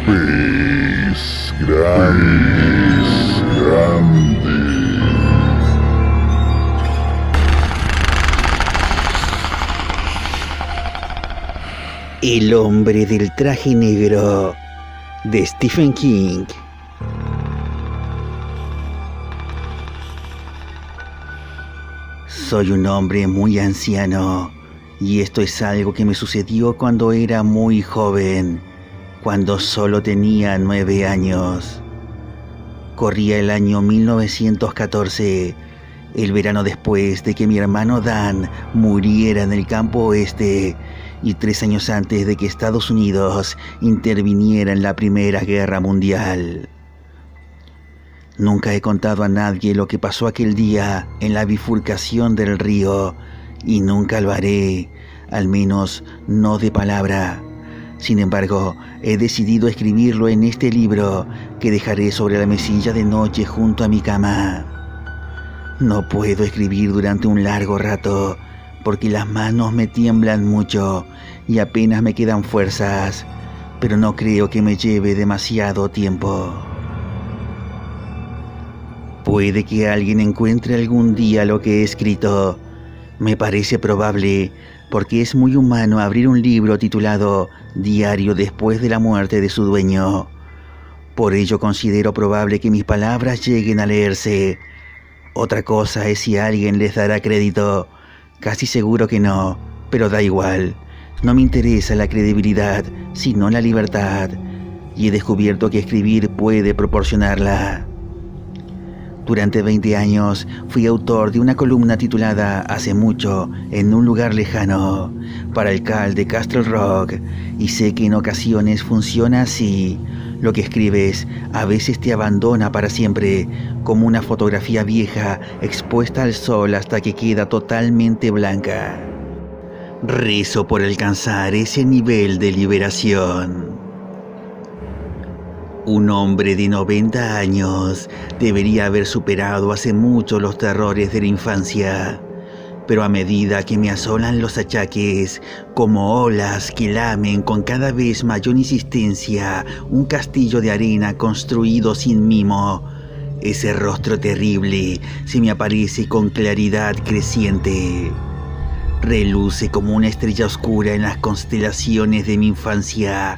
Pez grande. El hombre del traje negro, de Stephen King. Soy un hombre muy anciano, y esto es algo que me sucedió cuando era muy joven, cuando solo tenía 9 años. Corría el año 1914, el verano después de que mi hermano Dan muriera en el campo oeste y 3 años antes de que Estados Unidos interviniera en la Primera Guerra Mundial. Nunca he contado a nadie lo que pasó aquel día en la bifurcación del río y nunca lo haré, al menos no de palabra. Sin embargo, he decidido escribirlo en este libro que dejaré sobre la mesilla de noche junto a mi cama. No puedo escribir durante un largo rato porque las manos me tiemblan mucho y apenas me quedan fuerzas, pero no creo que me lleve demasiado tiempo. Puede que alguien encuentre algún día lo que he escrito. Me parece probable, porque es muy humano abrir un libro titulado Diario después de la muerte de su dueño. Por ello considero probable que mis palabras lleguen a leerse. Otra cosa es si alguien les dará crédito. Casi seguro que no, pero da igual. No me interesa la credibilidad, sino la libertad. Y he descubierto que escribir puede proporcionarla. Durante 20 años fui autor de una columna titulada Hace mucho, en un lugar lejano, para el Cal de Castle Rock, y sé que en ocasiones funciona así. Lo que escribes a veces te abandona para siempre, como una fotografía vieja expuesta al sol hasta que queda totalmente blanca. Rezo por alcanzar ese nivel de liberación. Un hombre de 90 años debería haber superado hace mucho los terrores de la infancia, pero a medida que me asolan los achaques, como olas que lamen con cada vez mayor insistencia un castillo de arena construido sin mimo, ese rostro terrible se me aparece con claridad creciente. Reluce como una estrella oscura en las constelaciones de mi infancia.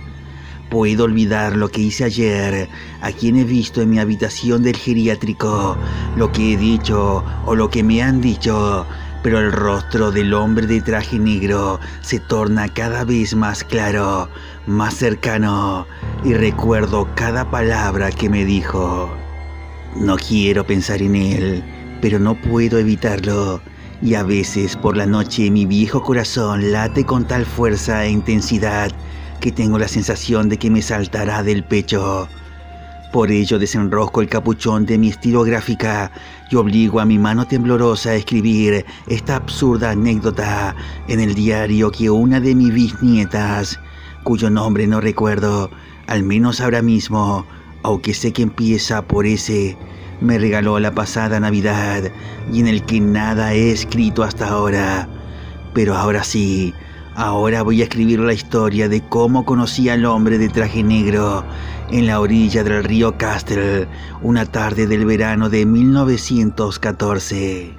Puedo olvidar lo que hice ayer, a quien he visto en mi habitación del geriátrico, lo que he dicho o lo que me han dicho, pero el rostro del hombre de traje negro se torna cada vez más claro, más cercano, y recuerdo cada palabra que me dijo. No quiero pensar en él, pero no puedo evitarlo, y a veces por la noche mi viejo corazón late con tal fuerza e intensidad que tengo la sensación de que me saltará del pecho. Por ello desenrosco el capuchón de mi estilográfica y obligo a mi mano temblorosa a escribir esta absurda anécdota en el diario que una de mis bisnietas, cuyo nombre no recuerdo, al menos ahora mismo, aunque sé que empieza por ese, me regaló la pasada Navidad y en el que nada he escrito hasta ahora. Pero ahora sí, ahora voy a escribir la historia de cómo conocí al hombre de traje negro en la orilla del río Castle, una tarde del verano de 1914.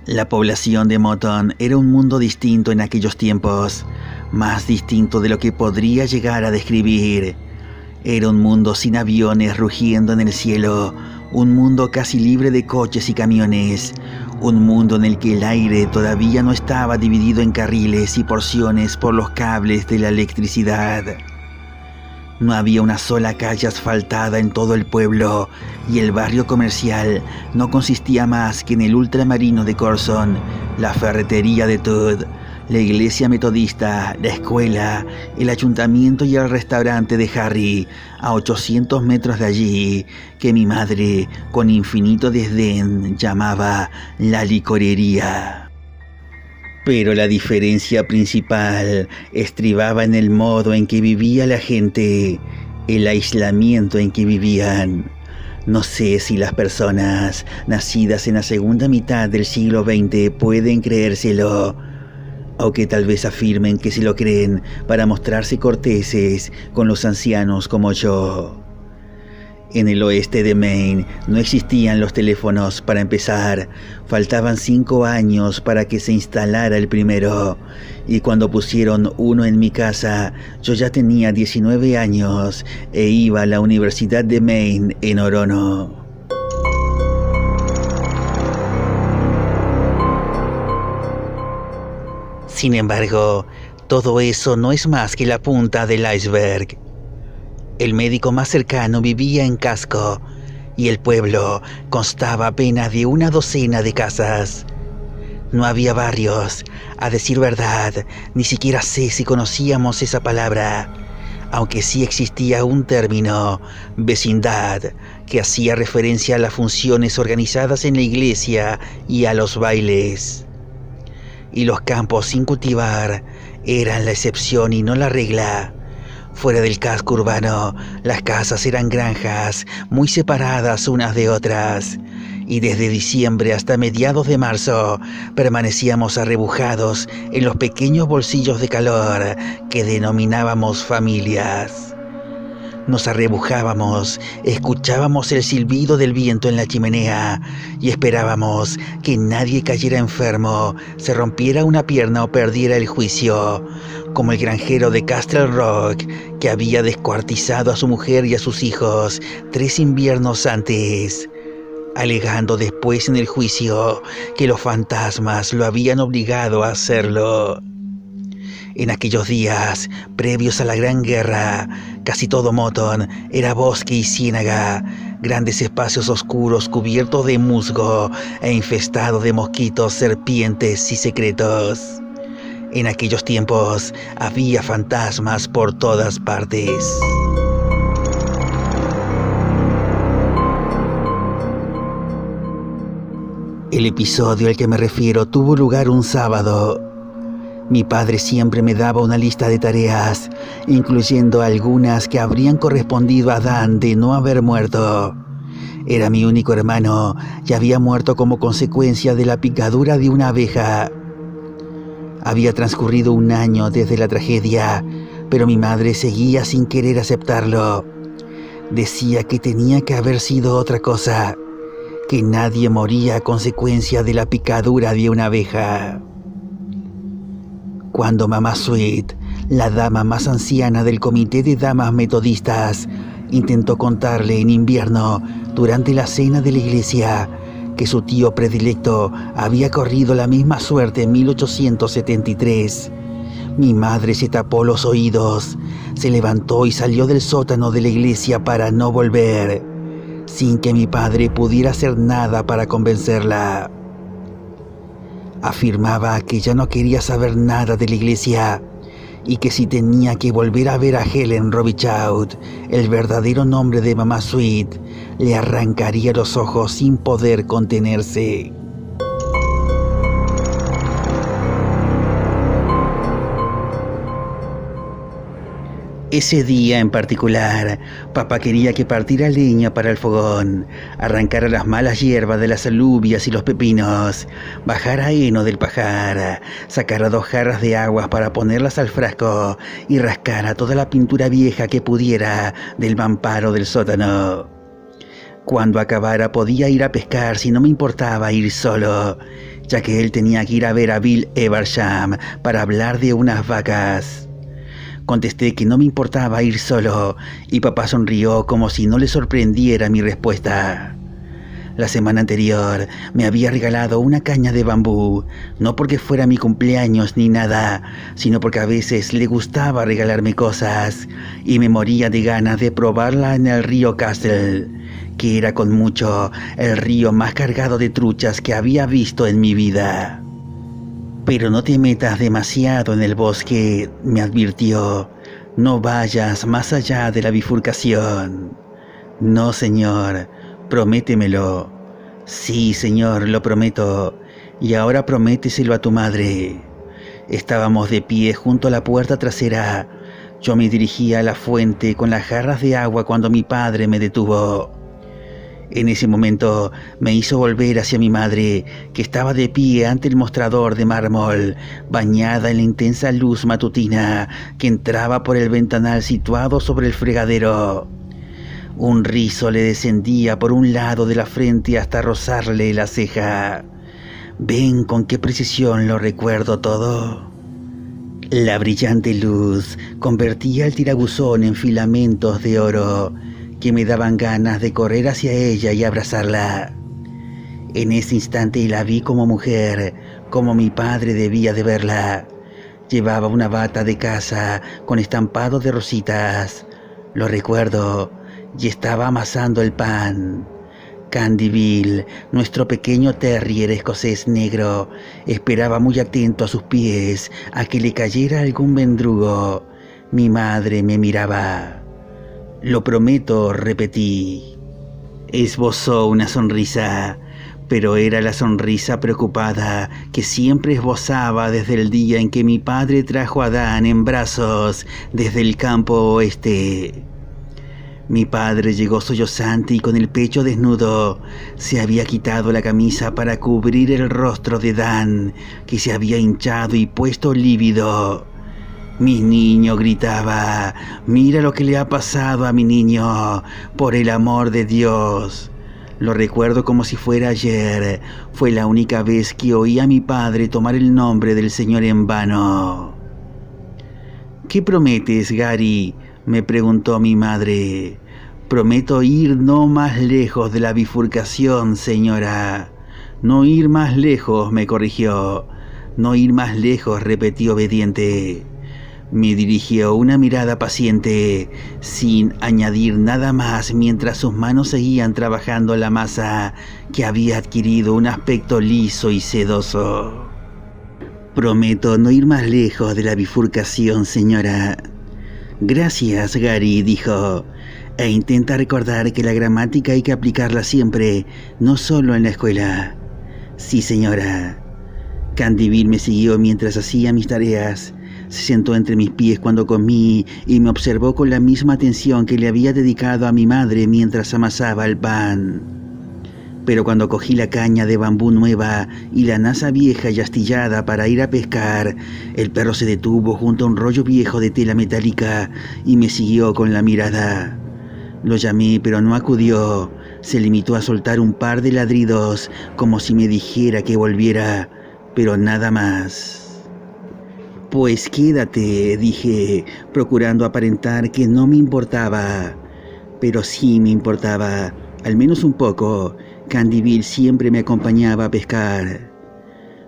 La población de Moton era un mundo distinto en aquellos tiempos, más distinto de lo que podría llegar a describir. Era un mundo sin aviones rugiendo en el cielo, un mundo casi libre de coches y camiones, un mundo en el que el aire todavía no estaba dividido en carriles y porciones por los cables de la electricidad. No había una sola calle asfaltada en todo el pueblo y el barrio comercial no consistía más que en el ultramarino de Corson, la ferretería de Todd, la iglesia metodista, la escuela, el ayuntamiento y el restaurante de Harry, a 800 metros de allí, que mi madre, con infinito desdén, llamaba la licorería. Pero la diferencia principal estribaba en el modo en que vivía la gente, el aislamiento en que vivían. No sé si las personas nacidas en la segunda mitad del siglo XX pueden creérselo, O que tal vez afirmen que se lo creen para mostrarse corteses con los ancianos como yo. En el oeste de Maine no existían los teléfonos para empezar. Faltaban 5 años para que se instalara el primero. Y cuando pusieron uno en mi casa, yo ya tenía 19 años e iba a la Universidad de Maine en Orono. Sin embargo, todo eso no es más que la punta del iceberg. El médico más cercano vivía en Casco y el pueblo constaba apenas de una docena de casas. No había barrios, a decir verdad, ni siquiera sé si conocíamos esa palabra, aunque sí existía un término, vecindad, que hacía referencia a las funciones organizadas en la iglesia y a los bailes. Y los campos sin cultivar eran la excepción y no la regla. Fuera del casco urbano, las casas eran granjas muy separadas unas de otras, y desde diciembre hasta mediados de marzo permanecíamos arrebujados en los pequeños bolsillos de calor que denominábamos familias. Nos arrebujábamos, escuchábamos el silbido del viento en la chimenea y esperábamos que nadie cayera enfermo, se rompiera una pierna o perdiera el juicio, como el granjero de Castle Rock que había descuartizado a su mujer y a sus hijos 3 inviernos antes, alegando después en el juicio que los fantasmas lo habían obligado a hacerlo. En aquellos días, previos a la Gran Guerra, casi todo Moton era bosque y ciénaga, grandes espacios oscuros cubiertos de musgo e infestados de mosquitos, serpientes y secretos. En aquellos tiempos había fantasmas por todas partes. El episodio al que me refiero tuvo lugar un sábado. Mi padre siempre me daba una lista de tareas, incluyendo algunas que habrían correspondido a Dan de no haber muerto. Era mi único hermano y había muerto como consecuencia de la picadura de una abeja. Había transcurrido 1 año desde la tragedia, pero mi madre seguía sin querer aceptarlo. Decía que tenía que haber sido otra cosa, que nadie moría a consecuencia de la picadura de una abeja. Cuando Mamá Sweet, la dama más anciana del comité de damas metodistas, intentó contarle en invierno, durante la cena de la iglesia, que su tío predilecto había corrido la misma suerte en 1873, mi madre se tapó los oídos, se levantó y salió del sótano de la iglesia para no volver, sin que mi padre pudiera hacer nada para convencerla. Afirmaba que ya no quería saber nada de la iglesia y que si tenía que volver a ver a Helen Robichaud, el verdadero nombre de Mamá Sweet, le arrancaría los ojos sin poder contenerse. Ese día en particular, papá quería que partiera leña para el fogón, arrancara las malas hierbas de las alubias y los pepinos, bajara heno del pajar, sacara 2 jarras de agua para ponerlas al frasco y rascara toda la pintura vieja que pudiera del mamparo del sótano. Cuando acabara podía ir a pescar si no me importaba ir solo, ya que él tenía que ir a ver a Bill Eversham para hablar de unas vacas. Contesté que no me importaba ir solo y papá sonrió como si no le sorprendiera mi respuesta. La semana anterior me había regalado una caña de bambú, no porque fuera mi cumpleaños ni nada, sino porque a veces le gustaba regalarme cosas y me moría de ganas de probarla en el río Castle, que era con mucho el río más cargado de truchas que había visto en mi vida. Pero no te metas demasiado en el bosque, me advirtió. No vayas más allá de la bifurcación. No, señor, prométemelo. Sí, señor, lo prometo. Y ahora prométeselo a tu madre. Estábamos de pie junto a la puerta trasera. Yo me dirigía a la fuente con las jarras de agua cuando mi padre me detuvo. En ese momento me hizo volver hacia mi madre, que estaba de pie ante el mostrador de mármol, bañada en la intensa luz matutina que entraba por el ventanal situado sobre el fregadero. Un rizo le descendía por un lado de la frente hasta rozarle la ceja. ¿Ven con qué precisión lo recuerdo todo? La brillante luz convertía el tirabuzón en filamentos de oro que me daban ganas de correr hacia ella y abrazarla. En ese instante la vi como mujer, como mi padre debía de verla. Llevaba una bata de casa con estampado de rositas. Lo recuerdo, y estaba amasando el pan. Candyville, nuestro pequeño terrier escocés negro, esperaba muy atento a sus pies a que le cayera algún mendrugo. Mi madre me miraba. «Lo prometo», repetí. Esbozó una sonrisa, pero era la sonrisa preocupada que siempre esbozaba desde el día en que mi padre trajo a Dan en brazos desde el campo oeste. Mi padre llegó sollozante y con el pecho desnudo. Se había quitado la camisa para cubrir el rostro de Dan, que se había hinchado y puesto lívido. «Mi niño», gritaba, «mira lo que le ha pasado a mi niño, por el amor de Dios». Lo recuerdo como si fuera ayer. Fue la única vez que oí a mi padre tomar el nombre del Señor en vano. «¿Qué prometes, Gary?», me preguntó mi madre. «Prometo ir no más lejos de la bifurcación, señora». «No ir más lejos», me corrigió. «No ir más lejos», repetí obediente. Me dirigió una mirada paciente, sin añadir nada más, mientras sus manos seguían trabajando la masa que había adquirido un aspecto liso y sedoso. «Prometo no ir más lejos de la bifurcación, señora». «Gracias, Gary», dijo, «e intenta recordar que la gramática hay que aplicarla siempre, no solo en la escuela». «Sí, señora». Candyville me siguió mientras hacía mis tareas. Se sentó entre mis pies cuando comí y me observó con la misma atención que le había dedicado a mi madre mientras amasaba el pan. Pero cuando cogí la caña de bambú nueva y la nasa vieja y astillada para ir a pescar, el perro se detuvo junto a un rollo viejo de tela metálica y me siguió con la mirada. Lo llamé, pero no acudió. Se limitó a soltar un par de ladridos, como si me dijera que volviera, pero nada más. «Pues quédate», dije, procurando aparentar que no me importaba. Pero sí me importaba, al menos un poco. Candyville siempre me acompañaba a pescar.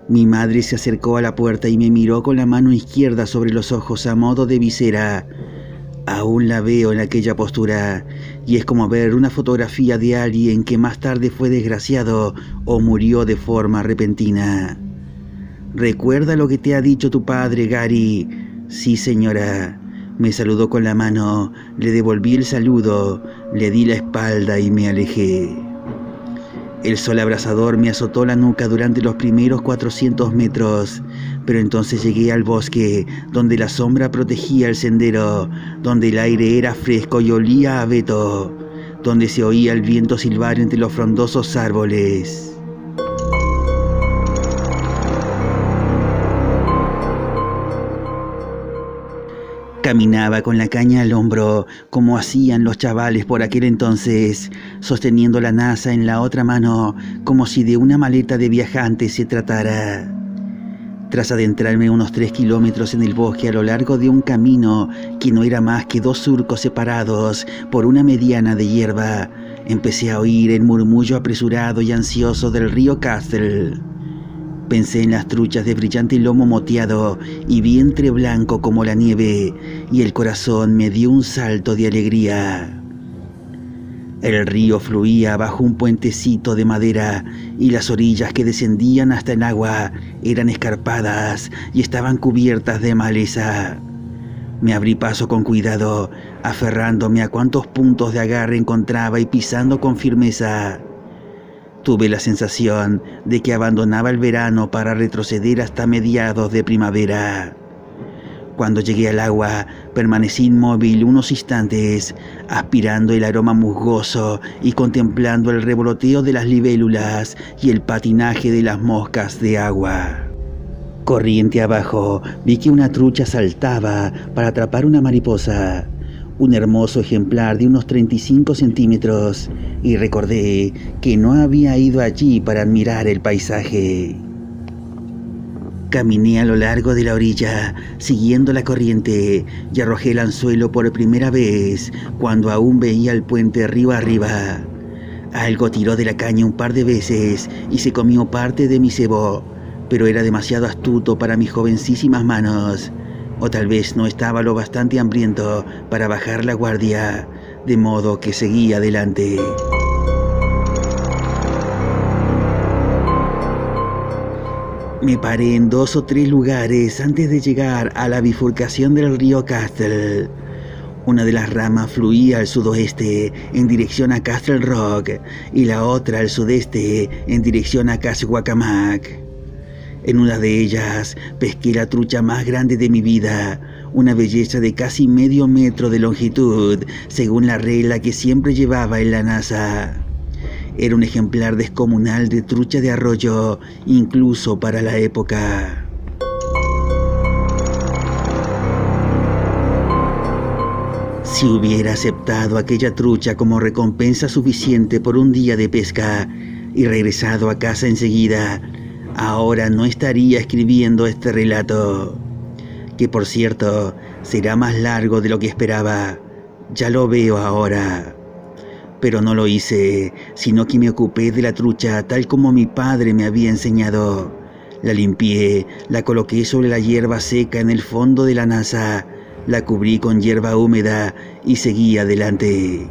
Mi madre se acercó a la puerta y me miró con la mano izquierda sobre los ojos a modo de visera. Aún la veo en aquella postura, y es como ver una fotografía de alguien que más tarde fue desgraciado o murió de forma repentina. «¿Recuerda lo que te ha dicho tu padre, Gary?» «Sí, señora». Me saludó con la mano, le devolví el saludo, le di la espalda y me alejé. El sol abrasador me azotó la nuca durante los primeros 400 metros, pero entonces llegué al bosque, donde la sombra protegía el sendero, donde el aire era fresco y olía a abeto, donde se oía el viento silbar entre los frondosos árboles. Caminaba con la caña al hombro, como hacían los chavales por aquel entonces, sosteniendo la nasa en la otra mano, como si de una maleta de viajante se tratara. Tras adentrarme unos 3 kilómetros en el bosque a lo largo de un camino que no era más que 2 surcos separados por una mediana de hierba, empecé a oír el murmullo apresurado y ansioso del río Castle. Pensé en las truchas de brillante lomo moteado y vientre blanco como la nieve, y el corazón me dio un salto de alegría. El río fluía bajo un puentecito de madera, y las orillas que descendían hasta el agua eran escarpadas y estaban cubiertas de maleza. Me abrí paso con cuidado, aferrándome a cuantos puntos de agarre encontraba y pisando con firmeza. Tuve la sensación de que abandonaba el verano para retroceder hasta mediados de primavera. Cuando llegué al agua, permanecí inmóvil unos instantes, aspirando el aroma musgoso y contemplando el revoloteo de las libélulas y el patinaje de las moscas de agua. Corriente abajo, vi que una trucha saltaba para atrapar una mariposa, un hermoso ejemplar de unos 35 centímetros, y recordé que no había ido allí para admirar el paisaje. Caminé a lo largo de la orilla, siguiendo la corriente, y arrojé el anzuelo por primera vez cuando aún veía el puente río arriba. Algo tiró de la caña un par de veces y se comió parte de mi cebo, pero era demasiado astuto para mis jovencísimas manos. O tal vez no estaba lo bastante hambriento para bajar la guardia, de modo que seguí adelante. Me paré en 2 o 3 lugares antes de llegar a la bifurcación del río Castle. Una de las ramas fluía al sudoeste en dirección a Castle Rock y la otra al sudeste en dirección a Caswacamac. En una de ellas pesqué la trucha más grande de mi vida, una belleza de casi medio metro de longitud, según la regla que siempre llevaba en la NASA. Era un ejemplar descomunal de trucha de arroyo, incluso para la época. Si hubiera aceptado aquella trucha como recompensa suficiente por un día de pesca y regresado a casa enseguida, ahora no estaría escribiendo este relato, que por cierto será más largo de lo que esperaba. Ya lo veo ahora. Pero no lo hice, sino que me ocupé de la trucha tal como mi padre me había enseñado. La limpié, la coloqué sobre la hierba seca en el fondo de la NASA, la cubrí con hierba húmeda y seguí adelante.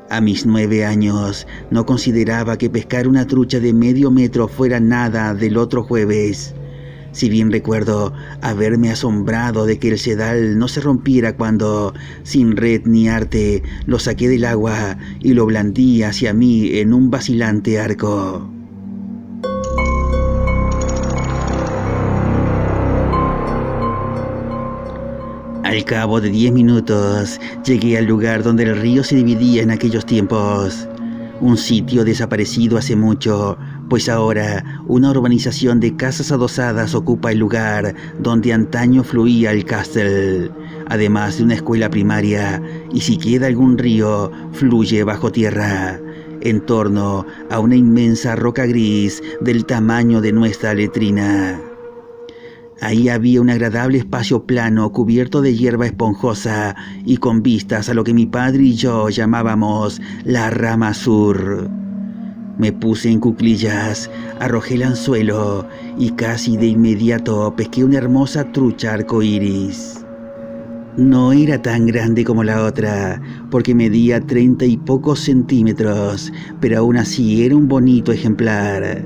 A mis 9 años no consideraba que pescar una trucha de medio metro fuera nada del otro jueves. Si bien recuerdo haberme asombrado de que el sedal no se rompiera cuando, sin red ni arte, lo saqué del agua y lo blandí hacia mí en un vacilante arco. Al cabo de 10 minutos, llegué al lugar donde el río se dividía en aquellos tiempos. Un sitio desaparecido hace mucho, pues ahora una urbanización de casas adosadas ocupa el lugar donde antaño fluía el Castle, además de una escuela primaria, y si queda algún río, fluye bajo tierra, en torno a una inmensa roca gris del tamaño de nuestra letrina. Ahí había un agradable espacio plano cubierto de hierba esponjosa y con vistas a lo que mi padre y yo llamábamos la rama sur. Me puse en cuclillas, arrojé el anzuelo y casi de inmediato pesqué una hermosa trucha arcoíris. No era tan grande como la otra, porque medía 30 y pocos centímetros, pero aún así era un bonito ejemplar.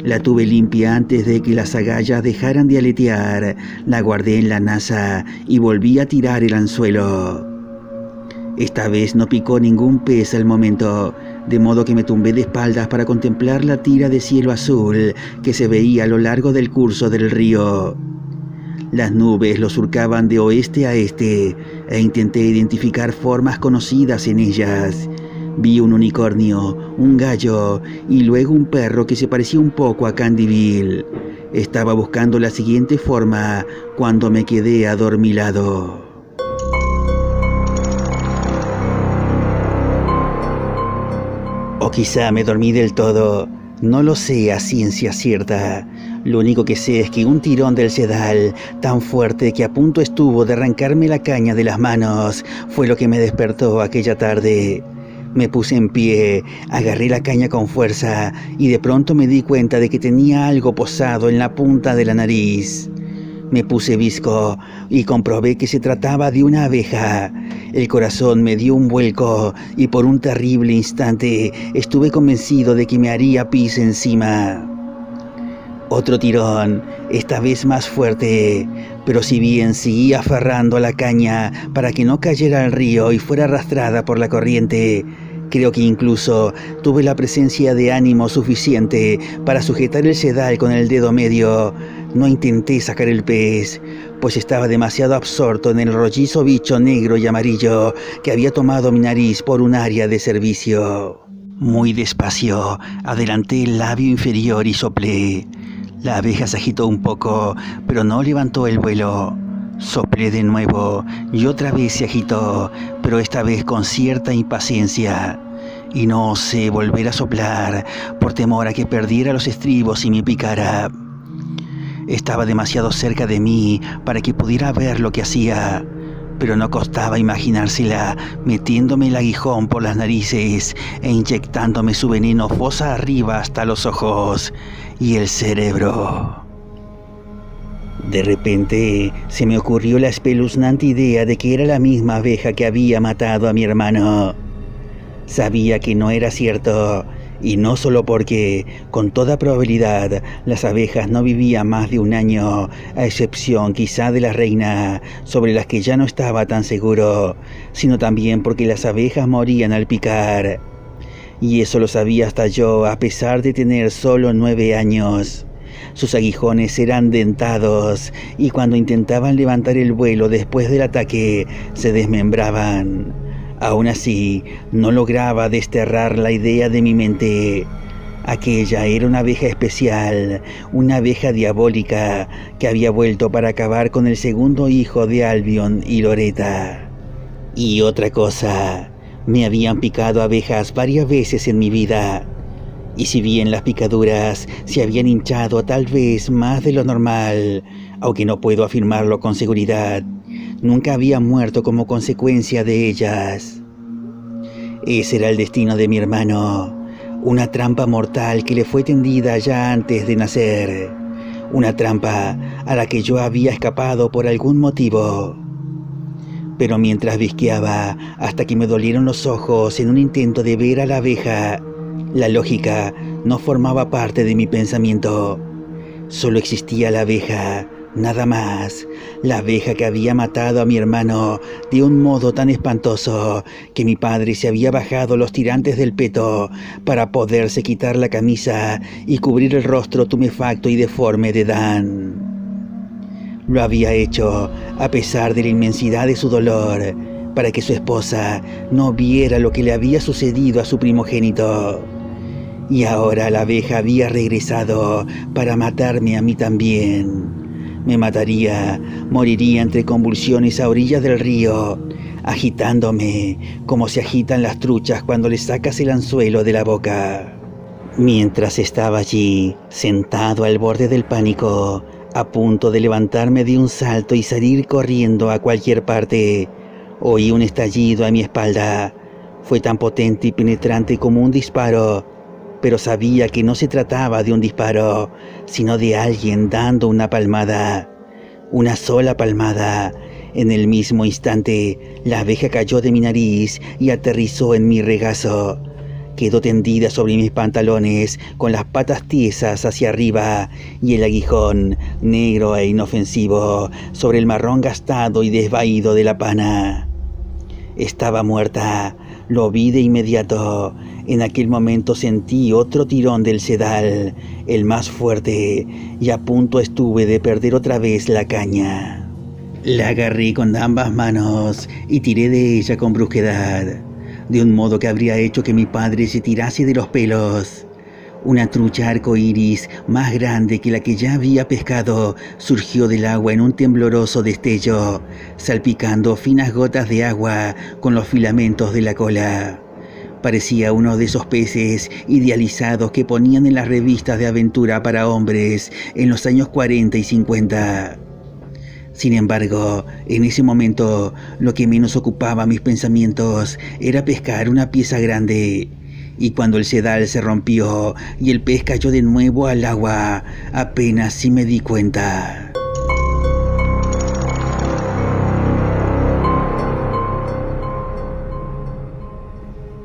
La tuve limpia antes de que las agallas dejaran de aletear, la guardé en la NASA y volví a tirar el anzuelo. Esta vez no picó ningún pez al momento, de modo que me tumbé de espaldas para contemplar la tira de cielo azul que se veía a lo largo del curso del río. Las nubes lo surcaban de oeste a este e intenté identificar formas conocidas en ellas. Vi un unicornio, un gallo y luego un perro que se parecía un poco a Candyville. Estaba buscando la siguiente forma cuando me quedé adormilado. O quizá me dormí del todo, no lo sé a ciencia cierta. Lo único que sé es que un tirón del sedal, tan fuerte que a punto estuvo de arrancarme la caña de las manos, fue lo que me despertó aquella tarde. Me puse en pie, agarré la caña con fuerza y de pronto me di cuenta de que tenía algo posado en la punta de la nariz. Me puse visco y comprobé que se trataba de una abeja. El corazón me dio un vuelco y por un terrible instante estuve convencido de que me haría pis encima. Otro tirón, esta vez más fuerte, pero si bien seguí aferrando a la caña para que no cayera al río y fuera arrastrada por la corriente, Creo que incluso tuve la presencia de ánimo suficiente para sujetar el sedal con el dedo medio. No intenté sacar el pez, pues estaba demasiado absorto en el rollizo bicho negro y amarillo que había tomado mi nariz por un área de servicio. Muy despacio, adelanté el labio inferior y soplé. La abeja se agitó un poco, pero no levantó el vuelo. Soplé de nuevo y otra vez se agitó, pero esta vez con cierta impaciencia. Y no osé volver a soplar por temor a que perdiera los estribos y me picara. Estaba demasiado cerca de mí para que pudiera ver lo que hacía, pero no costaba imaginársela metiéndome el aguijón por las narices e inyectándome su veneno fosa arriba hasta los ojos y el cerebro. De repente se me ocurrió la espeluznante idea de que era la misma abeja que había matado a mi hermano. Sabía que no era cierto, y no solo porque, con toda probabilidad, las abejas no vivían más de un año, a excepción quizá de la reina, sobre las que ya no estaba tan seguro, sino también porque las abejas morían al picar. Y eso lo sabía hasta yo, a pesar de tener solo 9 años. Sus aguijones eran dentados y cuando intentaban levantar el vuelo después del ataque, se desmembraban. Aún así, no lograba desterrar la idea de mi mente. Aquella era una abeja especial, una abeja diabólica que había vuelto para acabar con el segundo hijo de Albion y Loretta. Y otra cosa, me habían picado abejas varias veces en mi vida. Y si bien las picaduras se habían hinchado tal vez más de lo normal, aunque no puedo afirmarlo con seguridad, nunca había muerto como consecuencia de ellas. Ese era el destino de mi hermano, una trampa mortal que le fue tendida ya antes de nacer, una trampa a la que yo había escapado por algún motivo. Pero mientras visqueaba hasta que me dolieron los ojos en un intento de ver a la abeja, la lógica no formaba parte de mi pensamiento. Solo existía la abeja, nada más. La abeja que había matado a mi hermano de un modo tan espantoso que mi padre se había bajado los tirantes del peto para poderse quitar la camisa y cubrir el rostro tumefacto y deforme de Dan. Lo había hecho a pesar de la inmensidad de su dolor, para que su esposa no viera lo que le había sucedido a su primogénito. Y ahora la abeja había regresado para matarme a mí también. Me mataría, moriría entre convulsiones a orillas del río, agitándome como se agitan las truchas cuando les sacas el anzuelo de la boca. Mientras estaba allí, sentado al borde del pánico, a punto de levantarme de un salto y salir corriendo a cualquier parte, oí un estallido a mi espalda. Fue tan potente y penetrante como un disparo, pero sabía que no se trataba de un disparo, sino de alguien dando una palmada. Una sola palmada. En el mismo instante, la abeja cayó de mi nariz y aterrizó en mi regazo. Quedó tendida sobre mis pantalones, con las patas tiesas hacia arriba y el aguijón, negro e inofensivo, sobre el marrón gastado y desvaído de la pana. Estaba muerta. Lo vi de inmediato. En aquel momento sentí otro tirón del sedal, el más fuerte, y a punto estuve de perder otra vez la caña. La agarré con ambas manos y tiré de ella con brusquedad, de un modo que habría hecho que mi padre se tirase de los pelos. Una trucha arcoíris más grande que la que ya había pescado surgió del agua en un tembloroso destello, salpicando finas gotas de agua con los filamentos de la cola. Parecía uno de esos peces idealizados que ponían en las revistas de aventura para hombres en los años 40 y 50. Sin embargo, en ese momento, lo que menos ocupaba mis pensamientos era pescar una pieza grande. Y cuando el sedal se rompió y el pez cayó de nuevo al agua, apenas sí me di cuenta.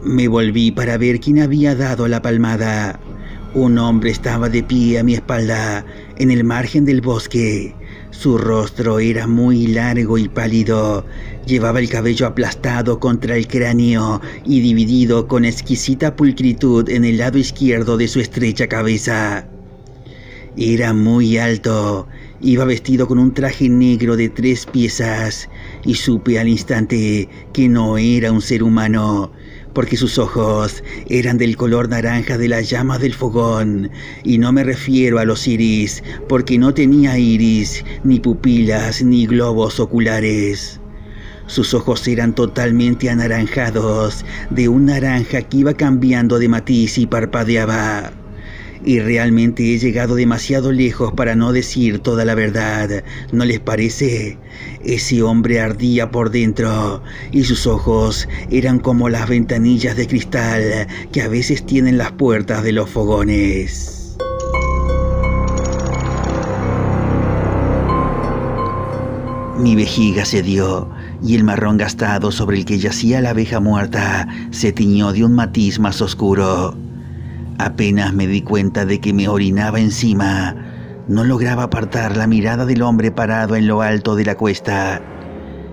Me volví para ver quién había dado la palmada. Un hombre estaba de pie a mi espalda, en el margen del bosque. Su rostro era muy largo y pálido. Llevaba el cabello aplastado contra el cráneo y dividido con exquisita pulcritud en el lado izquierdo de su estrecha cabeza. Era muy alto. Iba vestido con un traje negro de 3 piezas y supe al instante que no era un ser humano, porque sus ojos eran del color naranja de las llamas del fogón, y no me refiero a los iris, porque no tenía iris, ni pupilas, ni globos oculares. Sus ojos eran totalmente anaranjados, de un naranja que iba cambiando de matiz y parpadeaba. Y realmente he llegado demasiado lejos para no decir toda la verdad, ¿no les parece? Ese hombre ardía por dentro y sus ojos eran como las ventanillas de cristal que a veces tienen las puertas de los fogones. Mi vejiga cedió y el marrón gastado sobre el que yacía la abeja muerta se tiñó de un matiz más oscuro. Apenas me di cuenta de que me orinaba encima, no lograba apartar la mirada del hombre parado en lo alto de la cuesta.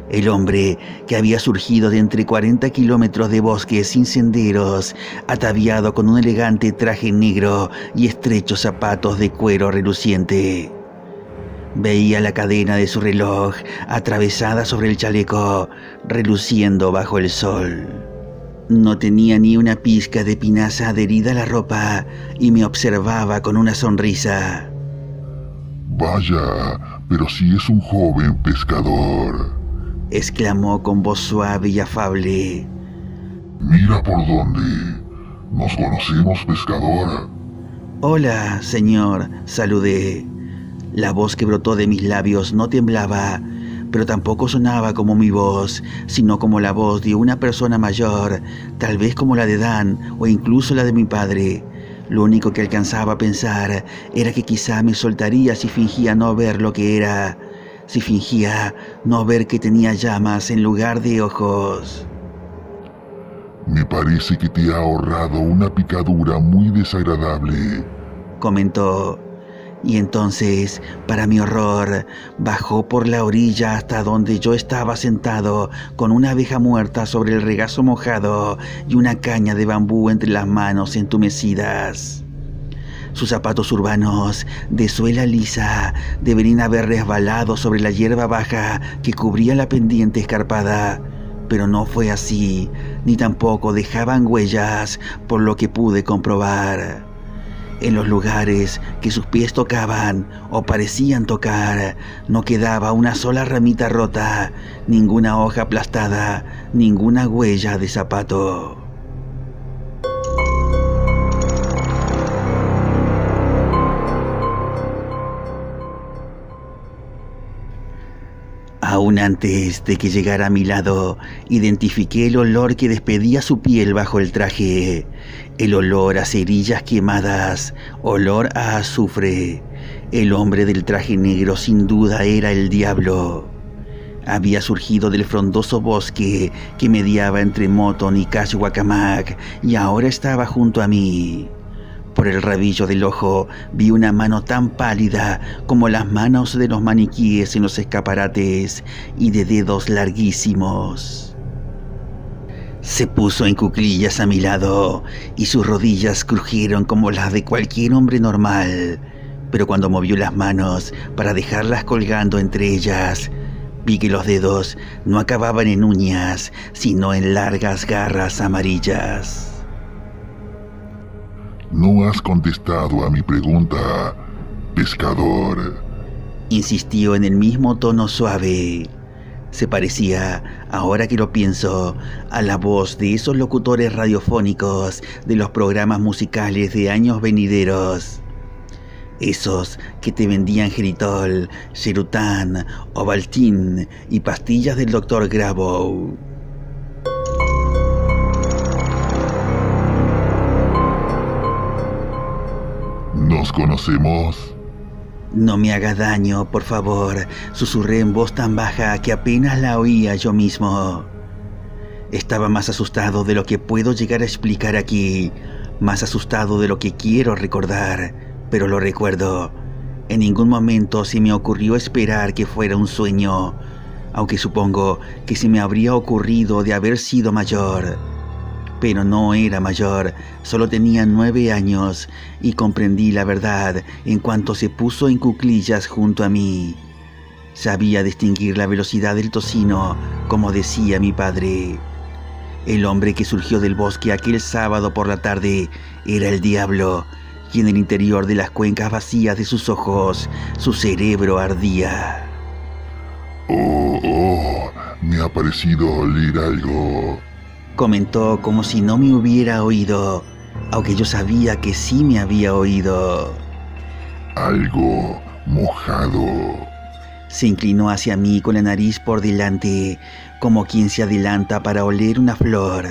El hombre que había surgido de entre 40 kilómetros de bosques sin senderos, ataviado con un elegante traje negro y estrechos zapatos de cuero reluciente. Veía la cadena de su reloj atravesada sobre el chaleco, reluciendo bajo el sol. No tenía ni una pizca de pinaza adherida a la ropa y me observaba con una sonrisa. «Vaya, pero sí es un joven pescador», exclamó con voz suave y afable. «Mira por dónde. ¿Nos conocemos, pescador?» «Hola, señor», saludé. La voz que brotó de mis labios no temblaba, pero tampoco sonaba como mi voz, sino como la voz de una persona mayor, tal vez como la de Dan o incluso la de mi padre. Lo único que alcanzaba a pensar era que quizá me soltaría si fingía no ver lo que era, si fingía no ver que tenía llamas en lugar de ojos. «Me parece que te ha ahorrado una picadura muy desagradable», comentó. Y entonces, para mi horror, bajó por la orilla hasta donde yo estaba sentado, con una abeja muerta sobre el regazo mojado y una caña de bambú entre las manos entumecidas. Sus zapatos urbanos, de suela lisa, deberían haber resbalado sobre la hierba baja que cubría la pendiente escarpada, pero no fue así, ni tampoco dejaban huellas, por lo que pude comprobar. En los lugares que sus pies tocaban o parecían tocar, no quedaba una sola ramita rota, ninguna hoja aplastada, ninguna huella de zapato. Aún antes de que llegara a mi lado, identifiqué el olor que despedía su piel bajo el traje. El olor a cerillas quemadas, olor a azufre. El hombre del traje negro sin duda era el diablo. Había surgido del frondoso bosque que mediaba entre Moton y Caxhuacamac y ahora estaba junto a mí. Por el rabillo del ojo vi una mano tan pálida como las manos de los maniquíes en los escaparates y de dedos larguísimos. Se puso en cuclillas a mi lado y sus rodillas crujieron como las de cualquier hombre normal, pero cuando movió las manos para dejarlas colgando entre ellas, vi que los dedos no acababan en uñas, sino en largas garras amarillas. «No has contestado a mi pregunta, pescador», insistió en el mismo tono suave. Se parecía, ahora que lo pienso, a la voz de esos locutores radiofónicos de los programas musicales de años venideros. Esos que te vendían Geritol, Xerután, Ovaltine y pastillas del Dr. Grabow. «¿Nos conocemos?» «No me haga daño, por favor», susurré en voz tan baja que apenas la oía yo mismo. Estaba más asustado de lo que puedo llegar a explicar aquí, más asustado de lo que quiero recordar, pero lo recuerdo. En ningún momento se me ocurrió esperar que fuera un sueño, aunque supongo que se me habría ocurrido de haber sido mayor. Pero no era mayor, solo tenía 9 años y comprendí la verdad en cuanto se puso en cuclillas junto a mí. Sabía distinguir la velocidad del tocino, como decía mi padre. El hombre que surgió del bosque aquel sábado por la tarde era el diablo, y en el interior de las cuencas vacías de sus ojos, su cerebro ardía. Me ha parecido leer algo. Comentó como si no me hubiera oído, aunque yo sabía que sí me había oído. Algo mojado. Se inclinó hacia mí con la nariz por delante, como quien se adelanta para oler una flor.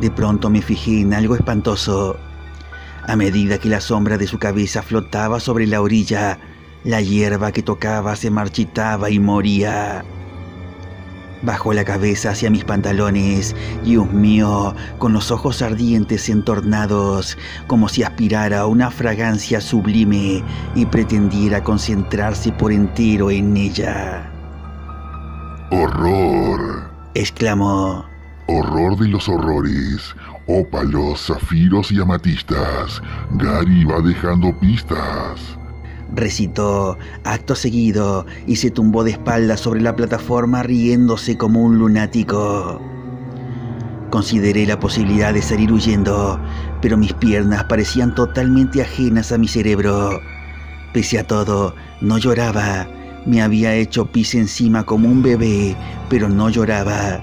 De pronto me fijé en algo espantoso. A medida que la sombra de su cabeza flotaba sobre la orilla, la hierba que tocaba se marchitaba y moría. Bajó la cabeza hacia mis pantalones y husmeó con los ojos ardientes entornados, como si aspirara una fragancia sublime y pretendiera concentrarse por entero en ella. ¡Horror!, exclamó. ¡Horror de los horrores! Ópalos, zafiros y amatistas. Gary va dejando pistas. Recitó acto seguido y se tumbó de espaldas sobre la plataforma riéndose como un lunático. Consideré la posibilidad de salir huyendo, pero mis piernas parecían totalmente ajenas a mi cerebro. Pese a todo, no lloraba. Me había hecho pis encima como un bebé, pero no lloraba.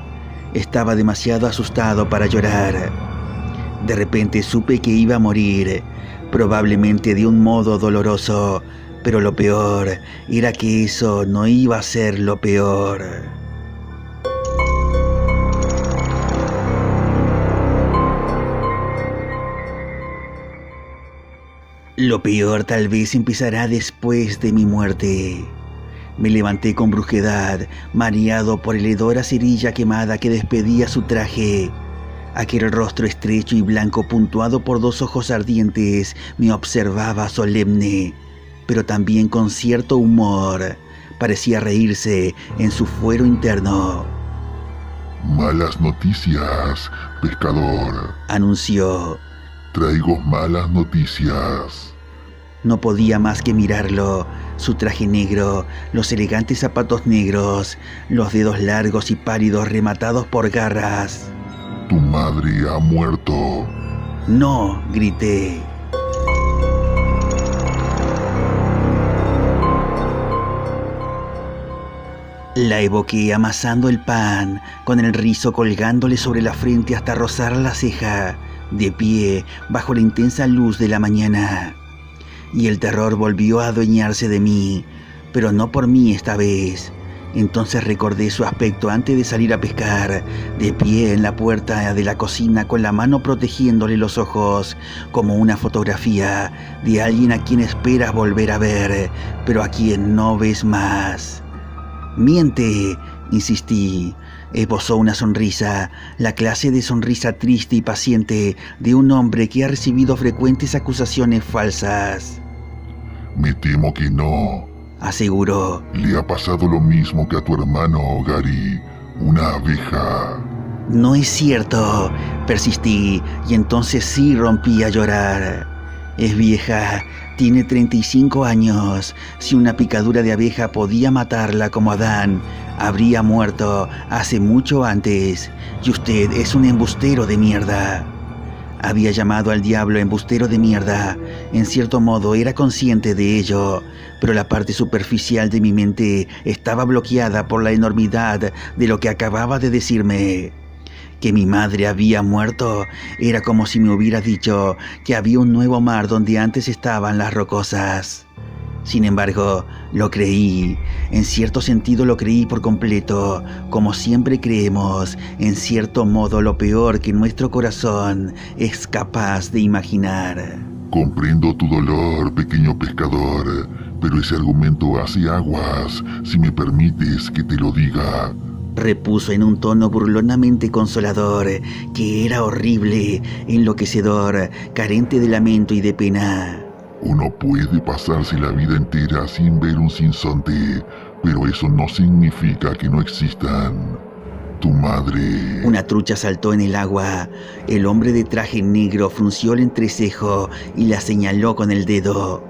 Estaba demasiado asustado para llorar. De repente supe que iba a morir, probablemente de un modo doloroso, pero lo peor era que eso no iba a ser lo peor. Lo peor tal vez empezará después de mi muerte. Me levanté con brusquedad, mareado por el hedor a cerilla quemada que despedía su traje. Aquel rostro estrecho y blanco puntuado por 2 ojos ardientes me observaba solemne, pero también con cierto humor. Parecía reírse en su fuero interno. Malas noticias, pescador, anunció. Traigo malas noticias. No podía más que mirarlo. Su traje negro, los elegantes zapatos negros, los dedos largos y pálidos rematados por garras. Tu madre ha muerto. No, grité. La evoqué amasando el pan, con el rizo colgándole sobre la frente hasta rozar la ceja, de pie bajo la intensa luz de la mañana. Y el terror volvió a adueñarse de mí, pero no por mí esta vez. Entonces recordé su aspecto antes de salir a pescar, de pie en la puerta de la cocina con la mano protegiéndole los ojos, como una fotografía de alguien a quien esperas volver a ver, pero a quien no ves más. «Miente», insistí. Esbozó una sonrisa, la clase de sonrisa triste y paciente de un hombre que ha recibido frecuentes acusaciones falsas. Me temo que no, aseguró. Le ha pasado lo mismo que a tu hermano, Gary, una abeja. No es cierto, persistí, y entonces sí rompí a llorar. Es vieja, tiene 35 años. Si una picadura de abeja podía matarla como Adán, habría muerto hace mucho antes. Y usted es un embustero de mierda. Había llamado al diablo embustero de mierda. En cierto modo era consciente de ello, pero la parte superficial de mi mente estaba bloqueada por la enormidad de lo que acababa de decirme. Que mi madre había muerto era como si me hubiera dicho que había un nuevo mar donde antes estaban las rocosas. Sin embargo, lo creí. En cierto sentido lo creí por completo, como siempre creemos, en cierto modo lo peor que nuestro corazón es capaz de imaginar. Comprendo tu dolor, pequeño pescador, pero ese argumento hace aguas, si me permites que te lo diga. Repuso en un tono burlonamente consolador, que era horrible, enloquecedor, carente de lamento y de pena. Uno puede pasarse la vida entera sin ver un sinsonte, pero eso no significa que no existan. Tu madre... Una trucha saltó en el agua. El hombre de traje negro frunció el entrecejo y la señaló con el dedo.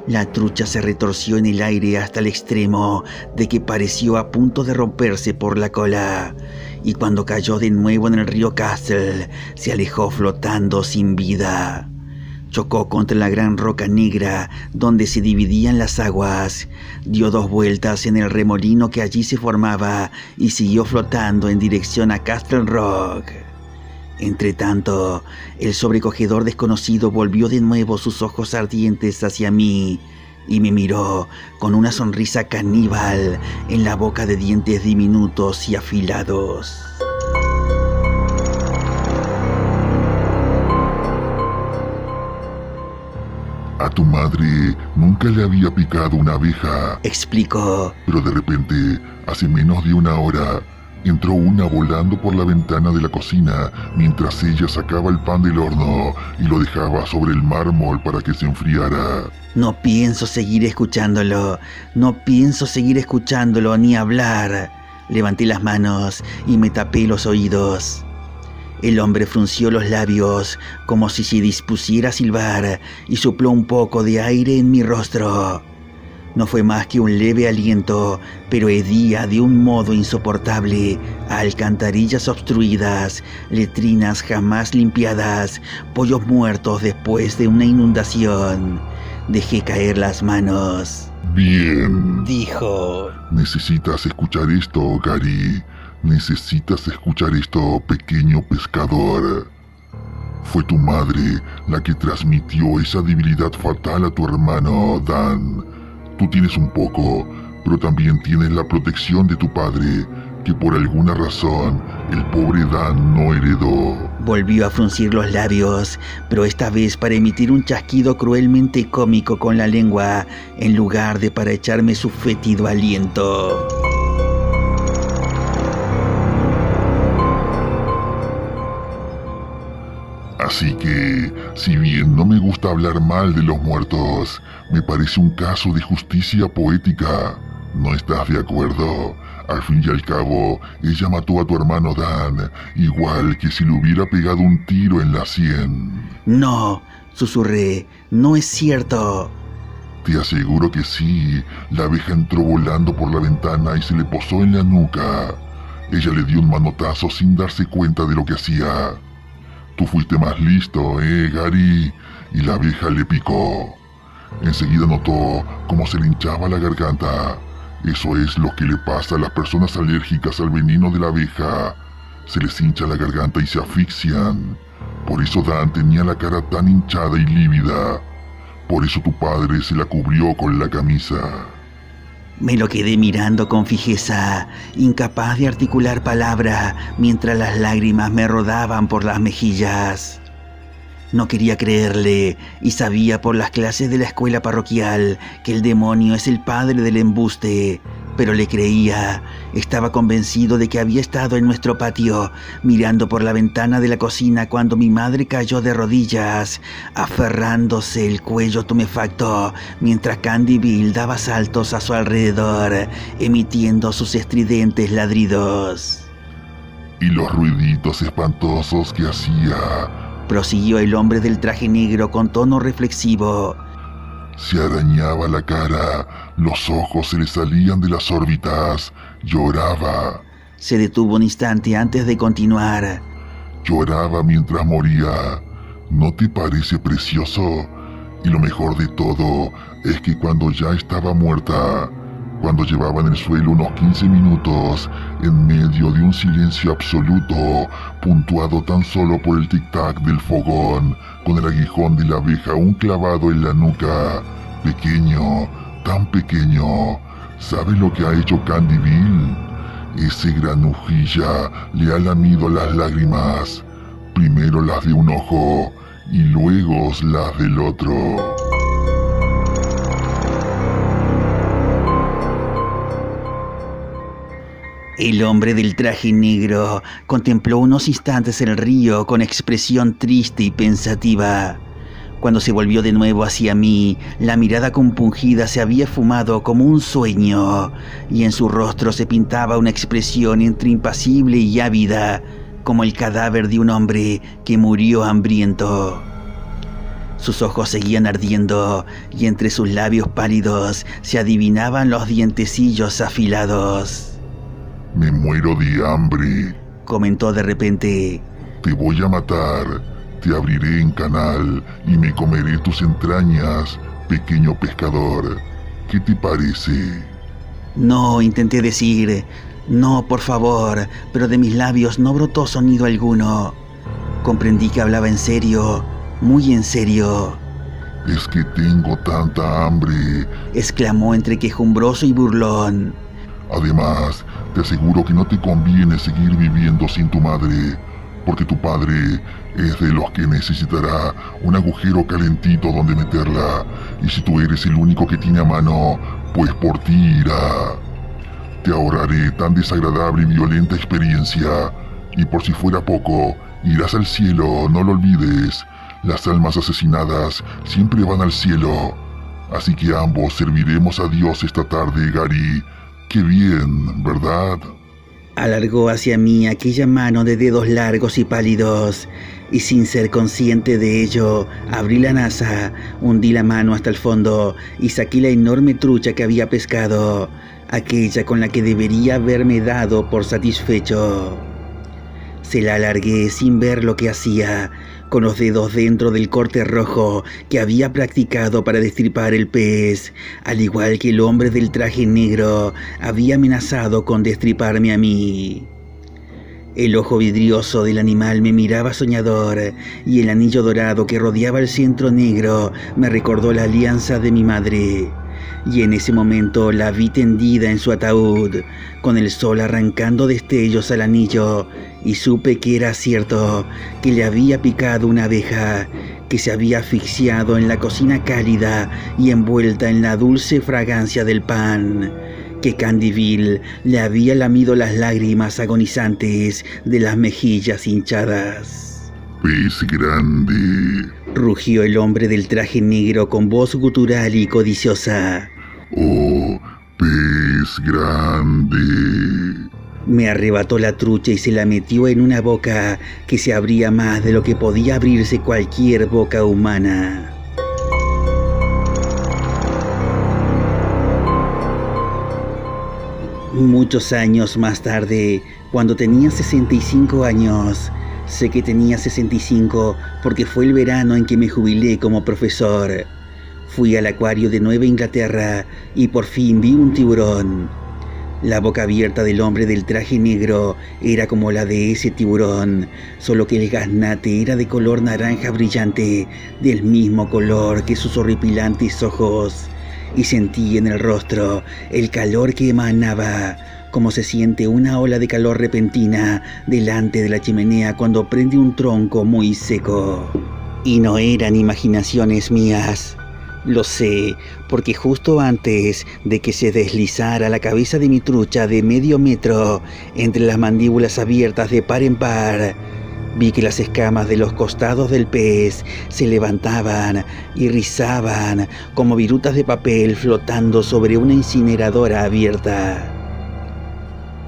La trucha se retorció en el aire hasta el extremo de que pareció a punto de romperse por la cola. Y cuando cayó de nuevo en el río Castle, se alejó flotando sin vida. Chocó contra la gran roca negra donde se dividían las aguas, dio 2 vueltas en el remolino que allí se formaba y siguió flotando en dirección a Castle Rock. Entretanto, el sobrecogedor desconocido volvió de nuevo sus ojos ardientes hacia mí y me miró con una sonrisa caníbal en la boca de dientes diminutos y afilados. A tu madre nunca le había picado una abeja, explicó. Pero de repente, hace menos de 1 hora, entró una volando por la ventana de la cocina mientras ella sacaba el pan del horno y lo dejaba sobre el mármol para que se enfriara. No pienso seguir escuchándolo, ni hablar. Levanté las manos y me tapé los oídos. El hombre frunció los labios como si se dispusiera a silbar y sopló un poco de aire en mi rostro. No fue más que un leve aliento, pero hedía de un modo insoportable a alcantarillas obstruidas, letrinas jamás limpiadas, pollos muertos después de una inundación. Dejé caer las manos. Bien, dijo. Necesitas escuchar esto, Gary. Necesitas escuchar esto, pequeño pescador. Fue tu madre la que transmitió esa debilidad fatal a tu hermano, Dan. Tú tienes un poco, pero también tienes la protección de tu padre, que por alguna razón el pobre Dan no heredó. Volvió a fruncir los labios, pero esta vez para emitir un chasquido cruelmente cómico con la lengua, en lugar de para echarme su fétido aliento. Así que, si bien no me gusta hablar mal de los muertos, me parece un caso de justicia poética. ¿No estás de acuerdo? Al fin y al cabo, ella mató a tu hermano Dan, igual que si le hubiera pegado un tiro en la sien. No, susurré, no es cierto. Te aseguro que sí. La abeja entró volando por la ventana y se le posó en la nuca. Ella le dio un manotazo sin darse cuenta de lo que hacía. Tú fuiste más listo, Gary, y la abeja le picó. Enseguida notó cómo se le hinchaba la garganta. Eso es lo que le pasa a las personas alérgicas al veneno de la abeja. Se les hincha la garganta y se asfixian. Por eso Dan tenía la cara tan hinchada y lívida. Por eso tu padre se la cubrió con la camisa. Me lo quedé mirando con fijeza, incapaz de articular palabra, mientras las lágrimas me rodaban por las mejillas. No quería creerle, y sabía por las clases de la escuela parroquial que el demonio es el padre del embuste, pero le creía. Estaba convencido de que había estado en nuestro patio, mirando por la ventana de la cocina cuando mi madre cayó de rodillas, aferrándose el cuello tumefacto, mientras Candy Bill daba saltos a su alrededor, emitiendo sus estridentes ladridos. Y los ruiditos espantosos que hacía, prosiguió el hombre del traje negro con tono reflexivo. Se arañaba la cara, los ojos se le salían de las órbitas, lloraba. Se detuvo un instante antes de continuar. Lloraba mientras moría. ¿No te parece precioso? Y lo mejor de todo es que cuando ya estaba muerta, cuando llevaba en el suelo unos 15 minutos, en medio de un silencio absoluto, puntuado tan solo por el tic-tac del fogón, con el aguijón de la abeja aún clavado en la nuca, pequeño, tan pequeño, ¿sabes lo que ha hecho Candy Bill? Ese granujilla le ha lamido las lágrimas, primero las de un ojo y luego las del otro. El hombre del traje negro contempló unos instantes el río con expresión triste y pensativa. Cuando se volvió de nuevo hacia mí, la mirada compungida se había esfumado como un sueño, y en su rostro se pintaba una expresión entre impasible y ávida, como el cadáver de un hombre que murió hambriento. Sus ojos seguían ardiendo, y entre sus labios pálidos se adivinaban los dientecillos afilados. Me muero de hambre, comentó de repente. Te voy a matar, te abriré en canal y me comeré tus entrañas, pequeño pescador. ¿Qué te parece? No, intenté decir. No, por favor, pero de mis labios no brotó sonido alguno. Comprendí que hablaba en serio, muy en serio. Es que tengo tanta hambre, exclamó entre quejumbroso y burlón. Además, te aseguro que no te conviene seguir viviendo sin tu madre, porque tu padre es de los que necesitará un agujero calentito donde meterla, y si tú eres el único que tiene a mano, pues por ti irá. Te ahorraré tan desagradable y violenta experiencia, y por si fuera poco, irás al cielo, no lo olvides. Las almas asesinadas siempre van al cielo, así que ambos serviremos a Dios esta tarde, Gary. ¡Qué bien!, ¿verdad? Alargó hacia mí aquella mano de dedos largos y pálidos, y sin ser consciente de ello, abrí la nasa, hundí la mano hasta el fondo y saqué la enorme trucha que había pescado, aquella con la que debería haberme dado por satisfecho. Se la alargué sin ver lo que hacía, con los dedos dentro del corte rojo que había practicado para destripar el pez, al igual que el hombre del traje negro había amenazado con destriparme a mí. El ojo vidrioso del animal me miraba soñador, y el anillo dorado que rodeaba el centro negro me recordó la alianza de mi madre. Y en ese momento la vi tendida en su ataúd, con el sol arrancando destellos al anillo, y supe que era cierto, que le había picado una abeja, que se había asfixiado en la cocina cálida y envuelta en la dulce fragancia del pan, que Candyville le había lamido las lágrimas agonizantes de las mejillas hinchadas. «Pez grande», rugió el hombre del traje negro con voz gutural y codiciosa. «Oh, pez grande». Me arrebató la trucha y se la metió en una boca que se abría más de lo que podía abrirse cualquier boca humana. Muchos años más tarde, cuando tenía 65 años, sé que tenía 65 porque fue el verano en que me jubilé como profesor. Fui al acuario de Nueva Inglaterra y por fin vi un tiburón. La boca abierta del hombre del traje negro era como la de ese tiburón, solo que el gaznate era de color naranja brillante, del mismo color que sus horripilantes ojos, y sentí en el rostro el calor que emanaba, como se siente una ola de calor repentina delante de la chimenea cuando prende un tronco muy seco. Y no eran imaginaciones mías. Lo sé, porque justo antes de que se deslizara la cabeza de mi trucha de medio metro entre las mandíbulas abiertas de par en par, vi que las escamas de los costados del pez se levantaban y rizaban como virutas de papel flotando sobre una incineradora abierta.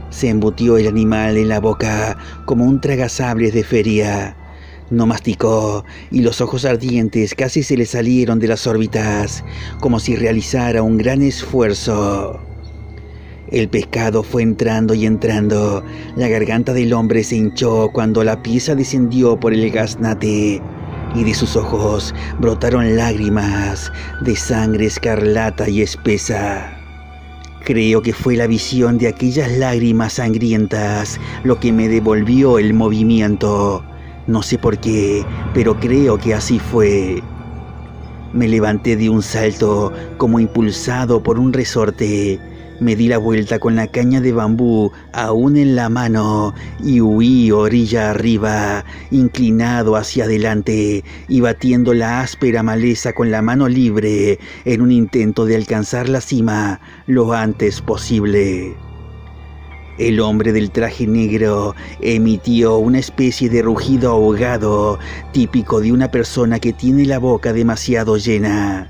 Se embutió el animal en la boca como un tragasables de feria. No masticó y los ojos ardientes casi se le salieron de las órbitas, como si realizara un gran esfuerzo. El pescado fue entrando y entrando. La garganta del hombre se hinchó cuando la pieza descendió por el gaznate, y de sus ojos brotaron lágrimas de sangre escarlata y espesa. Creo que fue la visión de aquellas lágrimas sangrientas lo que me devolvió el movimiento. No sé por qué, pero creo que así fue. Me levanté de un salto, como impulsado por un resorte. Me di la vuelta con la caña de bambú aún en la mano y huí orilla arriba, inclinado hacia adelante y batiendo la áspera maleza con la mano libre en un intento de alcanzar la cima lo antes posible. El hombre del traje negro emitió una especie de rugido ahogado, típico de una persona que tiene la boca demasiado llena.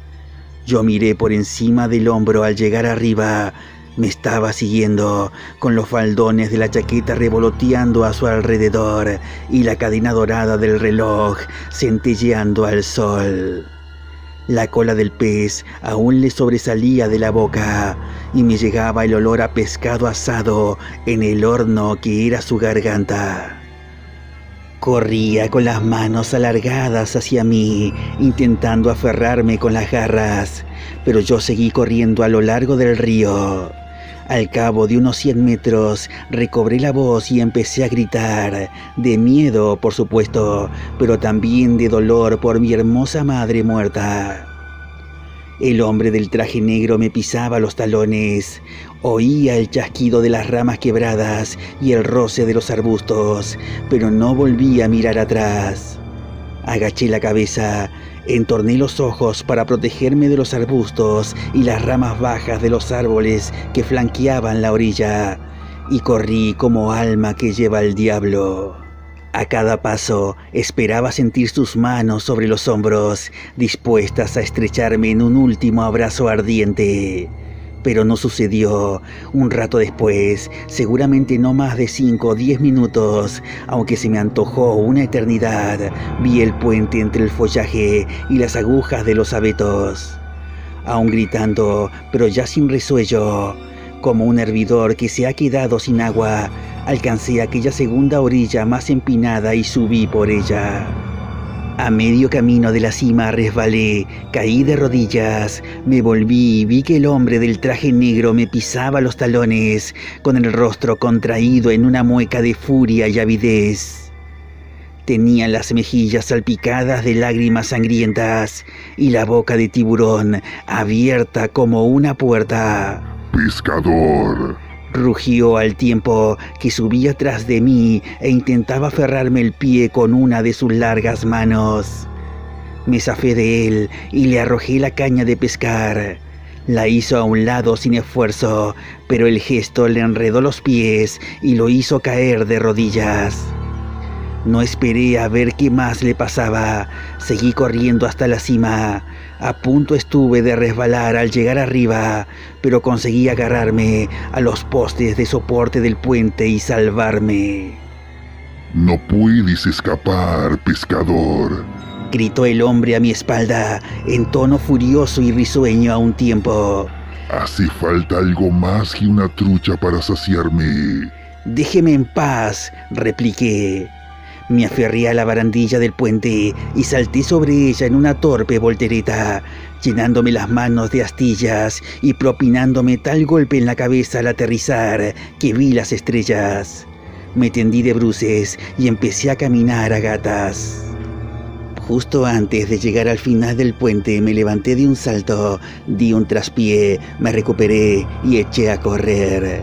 Yo miré por encima del hombro al llegar arriba. Me estaba siguiendo, con los faldones de la chaqueta revoloteando a su alrededor y la cadena dorada del reloj centelleando al sol. La cola del pez aún le sobresalía de la boca y me llegaba el olor a pescado asado en el horno que era su garganta. Corría con las manos alargadas hacia mí, intentando aferrarme con las garras, pero yo seguí corriendo a lo largo del río. Al cabo de unos 100 metros, recobré la voz y empecé a gritar, de miedo, por supuesto, pero también de dolor por mi hermosa madre muerta. El hombre del traje negro me pisaba los talones. Oía el chasquido de las ramas quebradas y el roce de los arbustos, pero no volví a mirar atrás. Agaché la cabeza, entorné los ojos para protegerme de los arbustos y las ramas bajas de los árboles que flanqueaban la orilla, y corrí como alma que lleva el diablo. A cada paso esperaba sentir sus manos sobre los hombros, dispuestas a estrecharme en un último abrazo ardiente. Pero no sucedió. Un rato después, seguramente no más de 5 o 10 minutos, aunque se me antojó una eternidad, vi el puente entre el follaje y las agujas de los abetos. Aún gritando, pero ya sin resuello, como un hervidor que se ha quedado sin agua, alcancé aquella segunda orilla más empinada y subí por ella. A medio camino de la cima resbalé, caí de rodillas, me volví y vi que el hombre del traje negro me pisaba los talones, con el rostro contraído en una mueca de furia y avidez. Tenía las mejillas salpicadas de lágrimas sangrientas y la boca de tiburón abierta como una puerta. ¡Pescador! Rugió al tiempo que subía tras de mí e intentaba aferrarme el pie con una de sus largas manos. Me zafé de él y le arrojé la caña de pescar. La hizo a un lado sin esfuerzo, pero el gesto le enredó los pies y lo hizo caer de rodillas. No esperé a ver qué más le pasaba. Seguí corriendo hasta la cima. A punto estuve de resbalar al llegar arriba, pero conseguí agarrarme a los postes de soporte del puente y salvarme. No puedes escapar, pescador, gritó el hombre a mi espalda, en tono furioso y risueño a un tiempo. Hace falta algo más que una trucha para saciarme. Déjeme en paz, repliqué. Me aferré a la barandilla del puente y salté sobre ella en una torpe voltereta, llenándome las manos de astillas y propinándome tal golpe en la cabeza al aterrizar que vi las estrellas. Me tendí de bruces y empecé a caminar a gatas. Justo antes de llegar al final del puente me levanté de un salto, di un traspié, me recuperé y eché a correr.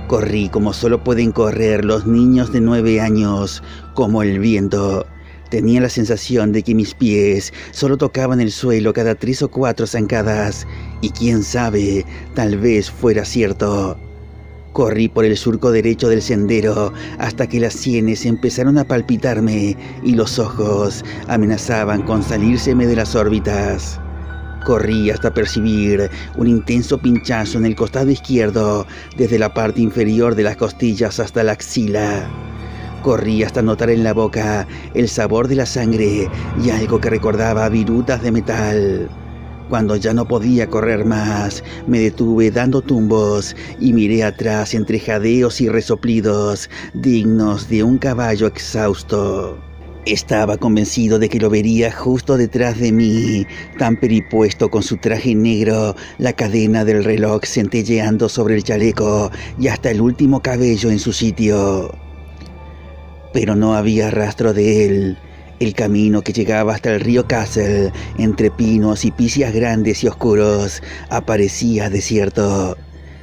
Corrí como solo pueden correr los niños de 9 años, como el viento. Tenía la sensación de que mis pies solo tocaban el suelo cada 3 o 4 zancadas, y quién sabe, tal vez fuera cierto. Corrí por el surco derecho del sendero hasta que las sienes empezaron a palpitarme y los ojos amenazaban con salírseme de las órbitas. Corrí hasta percibir un intenso pinchazo en el costado izquierdo, desde la parte inferior de las costillas hasta la axila. Corrí hasta notar en la boca el sabor de la sangre y algo que recordaba a virutas de metal. Cuando ya no podía correr más, me detuve dando tumbos y miré atrás entre jadeos y resoplidos dignos de un caballo exhausto. Estaba convencido de que lo vería justo detrás de mí, tan peripuesto con su traje negro, la cadena del reloj centelleando sobre el chaleco y hasta el último cabello en su sitio. Pero no había rastro de él. El camino que llegaba hasta el río Castle, entre pinos y picias grandes y oscuros, aparecía desierto.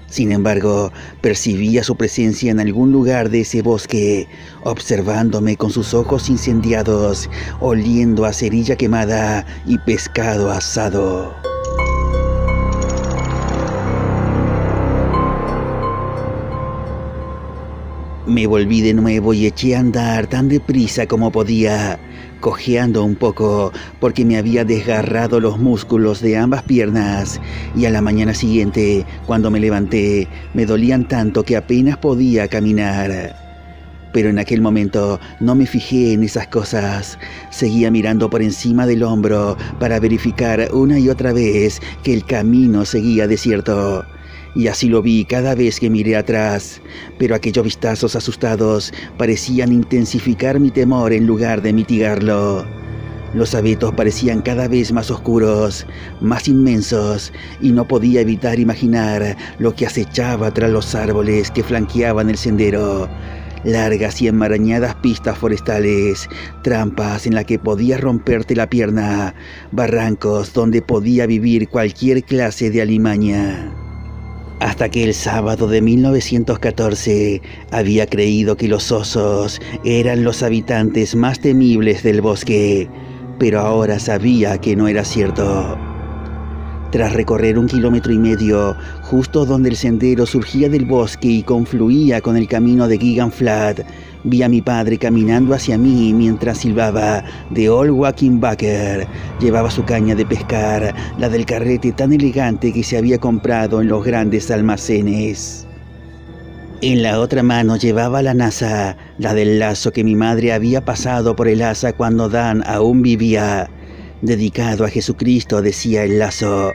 Sin embargo, percibía su presencia en algún lugar de ese bosque, observándome con sus ojos incendiados, oliendo a cerilla quemada y pescado asado. Me volví de nuevo y eché a andar tan deprisa como podía, cojeando un poco porque me había desgarrado los músculos de ambas piernas, y a la mañana siguiente, cuando me levanté, me dolían tanto que apenas podía caminar. Pero en aquel momento no me fijé en esas cosas. Seguía mirando por encima del hombro para verificar una y otra vez que el camino seguía desierto. Y así lo vi cada vez que miré atrás, pero aquellos vistazos asustados parecían intensificar mi temor en lugar de mitigarlo. Los abetos parecían cada vez más oscuros, más inmensos, y no podía evitar imaginar lo que acechaba tras los árboles que flanqueaban el sendero. Largas y enmarañadas pistas forestales, trampas en las que podías romperte la pierna, barrancos donde podía vivir cualquier clase de alimaña. Hasta que el sábado de 1914 había creído que los osos eran los habitantes más temibles del bosque, pero ahora sabía que no era cierto. Tras recorrer 1,5 kilómetros, justo donde el sendero surgía del bosque y confluía con el camino de Gigan Flat, vi a mi padre caminando hacia mí mientras silbaba The Old Walking Backer. Llevaba su caña de pescar, la del carrete tan elegante que se había comprado en los grandes almacenes. En la otra mano llevaba la nasa, la del lazo que mi madre había pasado por el asa cuando Dan aún vivía. Dedicado a Jesucristo, decía el lazo.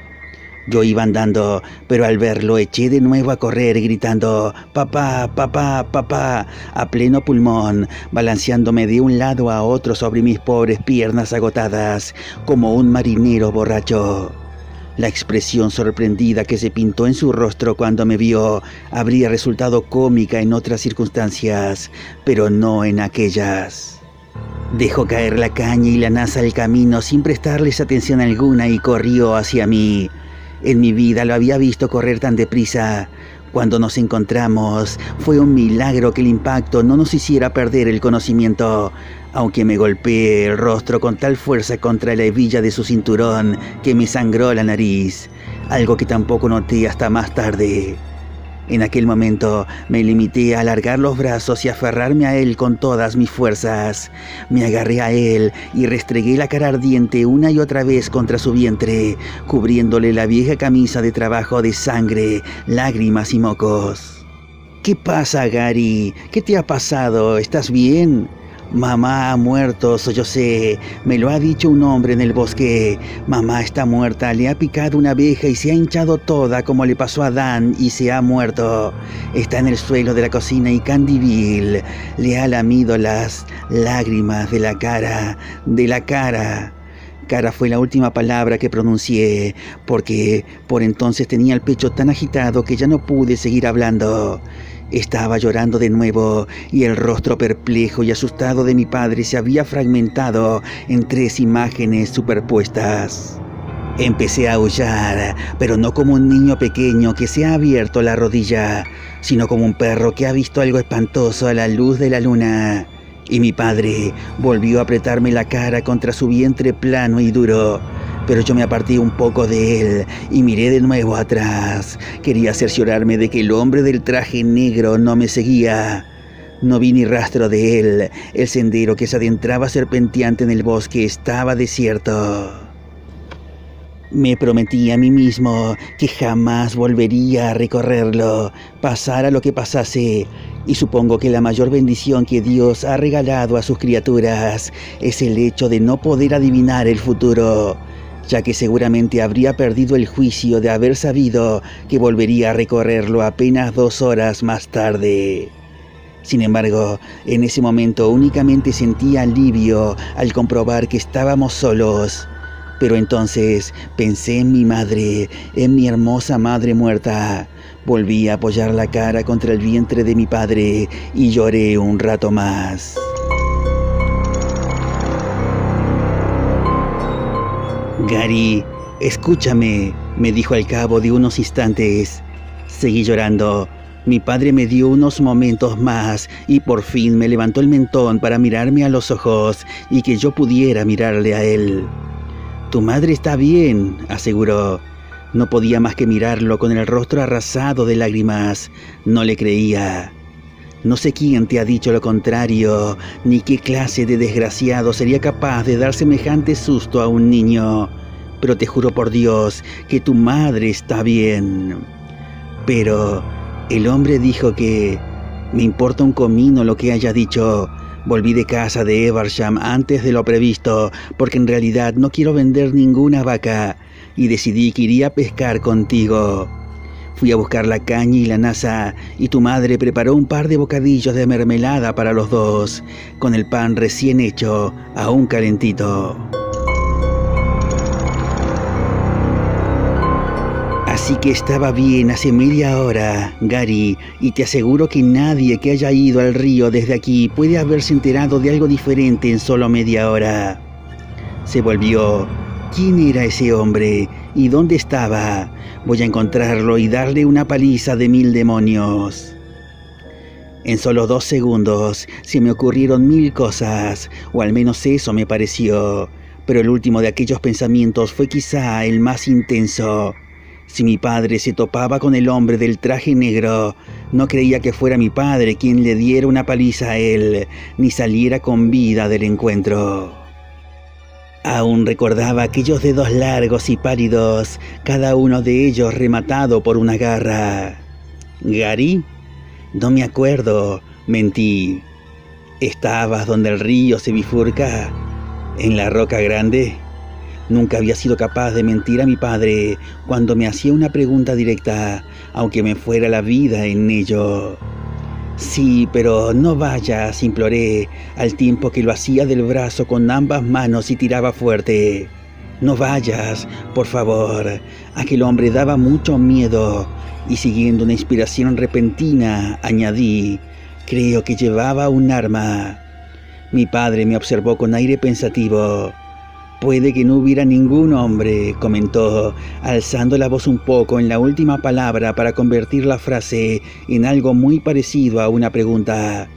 Yo iba andando, pero al verlo eché de nuevo a correr gritando «Papá, papá, papá», a pleno pulmón, balanceándome de un lado a otro sobre mis pobres piernas agotadas, como un marinero borracho. La expresión sorprendida que se pintó en su rostro cuando me vio habría resultado cómica en otras circunstancias, pero no en aquellas. Dejó caer la caña y la nasa al camino sin prestarles atención alguna y corrió hacia mí. En mi vida lo había visto correr tan deprisa. Cuando nos encontramos, fue un milagro que el impacto no nos hiciera perder el conocimiento, aunque me golpeé el rostro con tal fuerza contra la hebilla de su cinturón que me sangró la nariz, algo que tampoco noté hasta más tarde. En aquel momento me limité a alargar los brazos y aferrarme a él con todas mis fuerzas. Me agarré a él y restregué la cara ardiente una y otra vez contra su vientre, cubriéndole la vieja camisa de trabajo de sangre, lágrimas y mocos. ¿Qué pasa, Gary? ¿Qué te ha pasado? ¿Estás bien? Mamá ha muerto, sollocé. Me lo ha dicho un hombre en el bosque. Mamá está muerta, le ha picado una abeja y se ha hinchado toda como le pasó a Dan y se ha muerto. Está en el suelo de la cocina y Candy Bill le ha lamido las lágrimas de la cara. Cara fue la última palabra que pronuncié, porque por entonces tenía el pecho tan agitado que ya no pude seguir hablando. Estaba llorando de nuevo y el rostro perplejo y asustado de mi padre se había fragmentado en 3 imágenes superpuestas. Empecé a aullar, pero no como un niño pequeño que se ha abierto la rodilla, sino como un perro que ha visto algo espantoso a la luz de la luna. Y mi padre volvió a apretarme la cara contra su vientre plano y duro. Pero yo me aparté un poco de él y miré de nuevo atrás. Quería cerciorarme de que el hombre del traje negro no me seguía. No vi ni rastro de él. El sendero que se adentraba serpenteante en el bosque estaba desierto. Me prometí a mí mismo que jamás volvería a recorrerlo, pasara lo que pasase. Y supongo que la mayor bendición que Dios ha regalado a sus criaturas es el hecho de no poder adivinar el futuro, ya que seguramente habría perdido el juicio de haber sabido que volvería a recorrerlo apenas 2 horas más tarde. Sin embargo, en ese momento únicamente sentía alivio al comprobar que estábamos solos. Pero entonces pensé en mi madre, en mi hermosa madre muerta. Volví a apoyar la cara contra el vientre de mi padre y lloré un rato más. Gary, escúchame, me dijo al cabo de unos instantes. Seguí llorando. Mi padre me dio unos momentos más y por fin me levantó el mentón para mirarme a los ojos y que yo pudiera mirarle a él. Tu madre está bien, aseguró. No podía más que mirarlo con el rostro arrasado de lágrimas. No le creía. No sé quién te ha dicho lo contrario, ni qué clase de desgraciado sería capaz de dar semejante susto a un niño, pero te juro por Dios que tu madre está bien. Pero el hombre dijo que me importa un comino lo que haya dicho. Volví de casa de Eversham antes de lo previsto, porque en realidad no quiero vender ninguna vaca, y decidí que iría a pescar contigo. Fui a buscar la caña y la nasa, y tu madre preparó un par de bocadillos de mermelada para los dos, con el pan recién hecho, aún calentito. Así que estaba bien hace media hora, Gary, y te aseguro que nadie que haya ido al río desde aquí puede haberse enterado de algo diferente en solo media hora. Se volvió. ¿Quién era ese hombre? ¿Y dónde estaba? Voy a encontrarlo y darle una paliza de 1000 demonios. En solo 2 segundos se me ocurrieron 1000 cosas, o al menos eso me pareció, pero el último de aquellos pensamientos fue quizá el más intenso. Si mi padre se topaba con el hombre del traje negro, no creía que fuera mi padre quien le diera una paliza a él, ni saliera con vida del encuentro. Aún recordaba aquellos dedos largos y pálidos, cada uno de ellos rematado por una garra. ¿Gary? No me acuerdo, mentí. ¿Estabas donde el río se bifurca? ¿En la roca grande? Nunca había sido capaz de mentir a mi padre cuando me hacía una pregunta directa, aunque me fuera la vida en ello. Sí, pero no vayas, imploré, al tiempo que lo hacía del brazo con ambas manos y tiraba fuerte. No vayas, por favor. Aquel hombre daba mucho miedo, y siguiendo una inspiración repentina, añadí, creo que llevaba un arma. Mi padre me observó con aire pensativo. Puede que no hubiera ningún hombre, comentó, alzando la voz un poco en la última palabra para convertir la frase en algo muy parecido a una pregunta.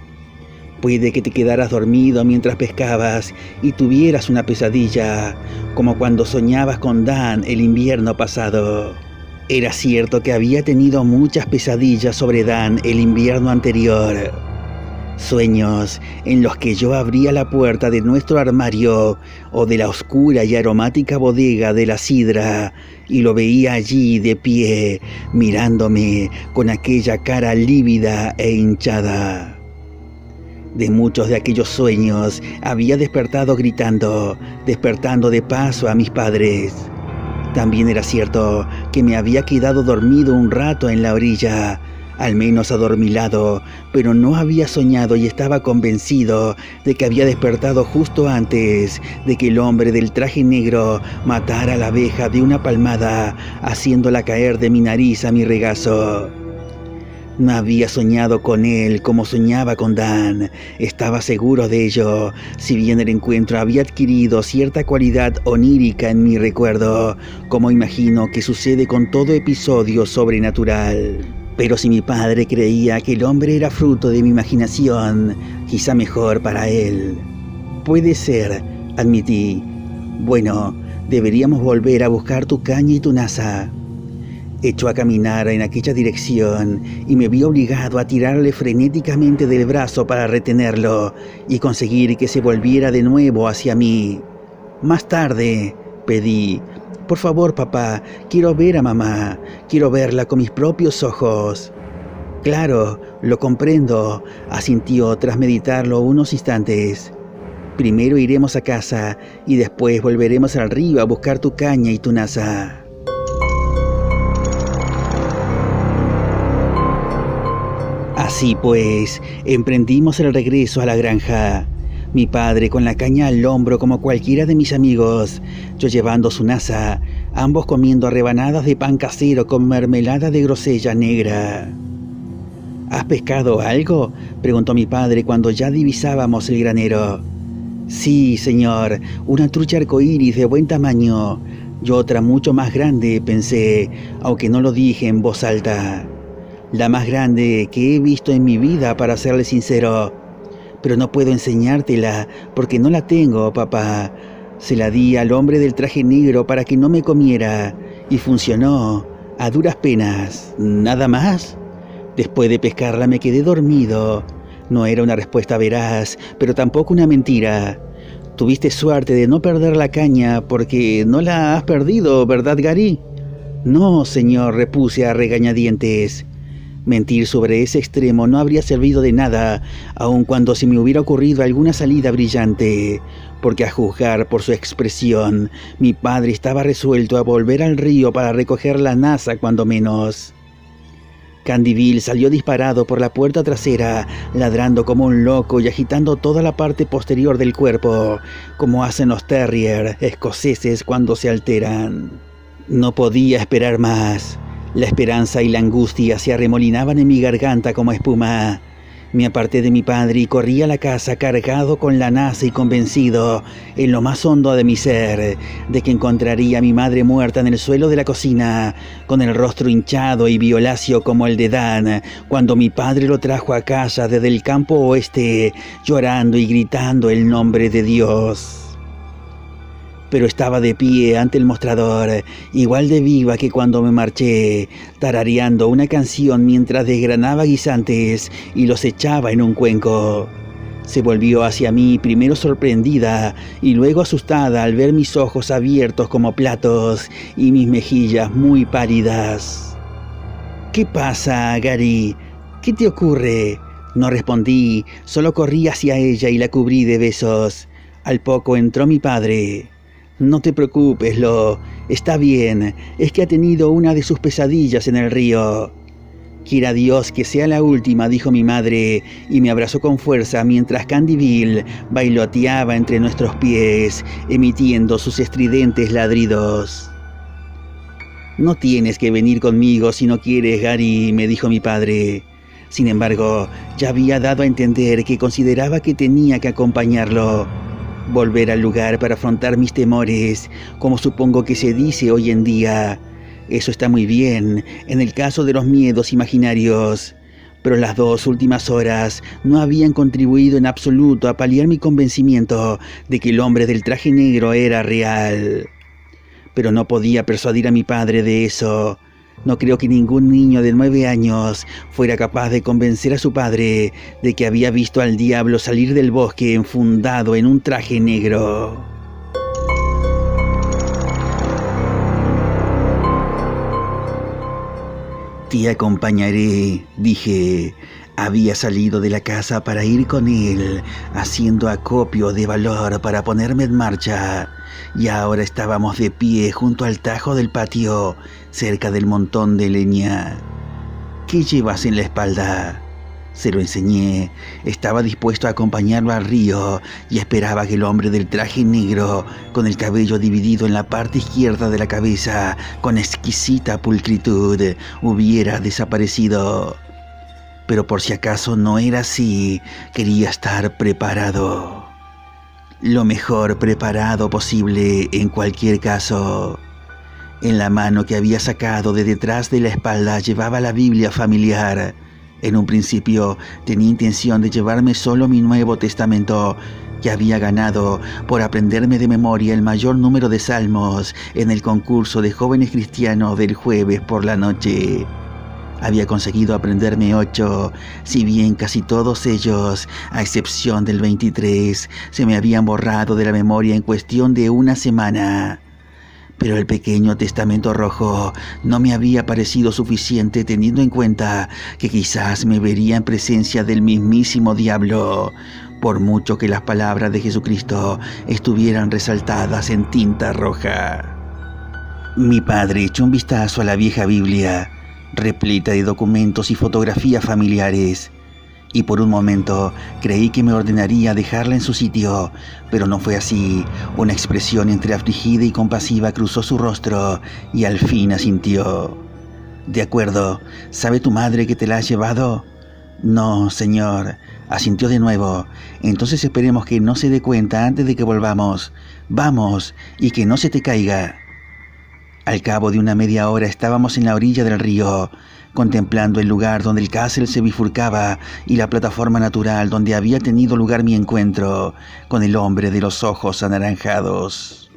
Puede que te quedaras dormido mientras pescabas y tuvieras una pesadilla, como cuando soñabas con Dan el invierno pasado. Era cierto que había tenido muchas pesadillas sobre Dan el invierno anterior. Sueños en los que yo abría la puerta de nuestro armario o de la oscura y aromática bodega de la sidra y lo veía allí de pie, mirándome con aquella cara lívida e hinchada. De muchos de aquellos sueños había despertado gritando, despertando de paso a mis padres. También era cierto que me había quedado dormido un rato en la orilla, al menos adormilado, pero no había soñado y estaba convencido de que había despertado justo antes de que el hombre del traje negro matara a la abeja de una palmada, haciéndola caer de mi nariz a mi regazo. No había soñado con él como soñaba con Dan, estaba seguro de ello, si bien el encuentro había adquirido cierta cualidad onírica en mi recuerdo, como imagino que sucede con todo episodio sobrenatural. Pero si mi padre creía que el hombre era fruto de mi imaginación, quizá mejor para él. Puede ser, admití. Bueno, deberíamos volver a buscar tu caña y tu nasa. Echó a caminar en aquella dirección y me vi obligado a tirarle frenéticamente del brazo para retenerlo y conseguir que se volviera de nuevo hacia mí. Más tarde, pedí. Por favor, papá, quiero ver a mamá. Quiero verla con mis propios ojos. Claro, lo comprendo, asintió tras meditarlo unos instantes. Primero iremos a casa y después volveremos al río a buscar tu caña y tu nasa. Así pues, emprendimos el regreso a la granja. Mi padre con la caña al hombro como cualquiera de mis amigos, yo llevando su nasa, ambos comiendo rebanadas de pan casero con mermelada de grosella negra. ¿Has pescado algo?, preguntó mi padre cuando ya divisábamos el granero. Sí, señor, una trucha arcoíris de buen tamaño, y otra mucho más grande, pensé, aunque no lo dije en voz alta. La más grande que he visto en mi vida, para serle sincero. Pero no puedo enseñártela porque no la tengo, papá. Se la di al hombre del traje negro para que no me comiera y funcionó, a duras penas. ¿Nada más? Después de pescarla me quedé dormido. No era una respuesta veraz, pero tampoco una mentira. Tuviste suerte de no perder la caña porque no la has perdido, ¿verdad, Gary? No, señor, repuse a regañadientes. Mentir sobre ese extremo no habría servido de nada, aun cuando se me hubiera ocurrido alguna salida brillante, porque a juzgar por su expresión, mi padre estaba resuelto a volver al río para recoger la nasa cuando menos. Candyville salió disparado por la puerta trasera, ladrando como un loco y agitando toda la parte posterior del cuerpo, como hacen los terrier escoceses cuando se alteran. No podía esperar más. La esperanza y la angustia se arremolinaban en mi garganta como espuma. Me aparté de mi padre y corrí a la casa cargado con la nasa y convencido, en lo más hondo de mi ser, de que encontraría a mi madre muerta en el suelo de la cocina, con el rostro hinchado y violáceo como el de Dan, cuando mi padre lo trajo a casa desde el campo oeste, llorando y gritando el nombre de Dios. Pero estaba de pie ante el mostrador, igual de viva que cuando me marché, tarareando una canción mientras desgranaba guisantes y los echaba en un cuenco. Se volvió hacia mí, primero sorprendida y luego asustada al ver mis ojos abiertos como platos y mis mejillas muy pálidas. «¿Qué pasa, Gary? ¿Qué te ocurre?» No respondí, solo corrí hacia ella y la cubrí de besos. Al poco entró mi padre. «No te preocupes, Lo. Está bien. Es que ha tenido una de sus pesadillas en el río». «Quiera Dios que sea la última», dijo mi madre, y me abrazó con fuerza mientras Candyville bailoteaba entre nuestros pies, emitiendo sus estridentes ladridos. «No tienes que venir conmigo si no quieres, Gary», me dijo mi padre. Sin embargo, ya había dado a entender que consideraba que tenía que acompañarlo. Volver al lugar para afrontar mis temores, como supongo que se dice hoy en día. Eso está muy bien, en el caso de los miedos imaginarios. Pero las 2 últimas horas no habían contribuido en absoluto a paliar mi convencimiento de que el hombre del traje negro era real. Pero no podía persuadir a mi padre de eso. No creo que ningún niño de 9 años fuera capaz de convencer a su padre de que había visto al diablo salir del bosque enfundado en un traje negro. «Te acompañaré», dije. Había salido de la casa para ir con él, haciendo acopio de valor para ponerme en marcha. Y ahora estábamos de pie junto al tajo del patio, cerca del montón de leña. «¿Qué llevas en la espalda?». Se lo enseñé. Estaba dispuesto a acompañarlo al río y esperaba que el hombre del traje negro, con el cabello dividido en la parte izquierda de la cabeza, con exquisita pulcritud, hubiera desaparecido. Pero por si acaso no era así, quería estar preparado. Lo mejor preparado posible en cualquier caso. En la mano que había sacado de detrás de la espalda llevaba la Biblia familiar. En un principio tenía intención de llevarme solo mi Nuevo Testamento, que había ganado por aprenderme de memoria el mayor número de salmos en el concurso de jóvenes cristianos del jueves por la noche. Había conseguido aprenderme 8, si bien casi todos ellos, a excepción del 23, se me habían borrado de la memoria en cuestión de una semana. Pero el pequeño testamento rojo no me había parecido suficiente, teniendo en cuenta que quizás me vería en presencia del mismísimo diablo, por mucho que las palabras de Jesucristo estuvieran resaltadas en tinta roja. Mi padre echó un vistazo a la vieja Biblia, repleta de documentos y fotografías familiares, y por un momento creí que me ordenaría dejarla en su sitio, pero no fue así. Una expresión entre afligida y compasiva cruzó su rostro y al fin asintió. «De acuerdo. ¿Sabe tu madre que te la has llevado?» «No, señor», asintió de nuevo. «Entonces esperemos que no se dé cuenta antes de que volvamos. Vamos, y que no se te caiga». Al cabo de una media hora estábamos en la orilla del río, contemplando el lugar donde el Castle se bifurcaba y la plataforma natural donde había tenido lugar mi encuentro con el hombre de los ojos anaranjados.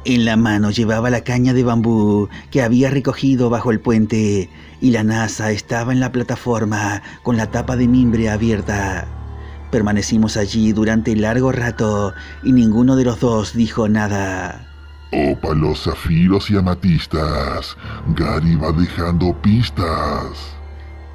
En la mano llevaba la caña de bambú que había recogido bajo el puente y la NASA estaba en la plataforma con la tapa de mimbre abierta. Permanecimos allí durante largo rato y ninguno de los dos dijo nada. Ópalos, zafiros y amatistas. Gary va dejando pistas.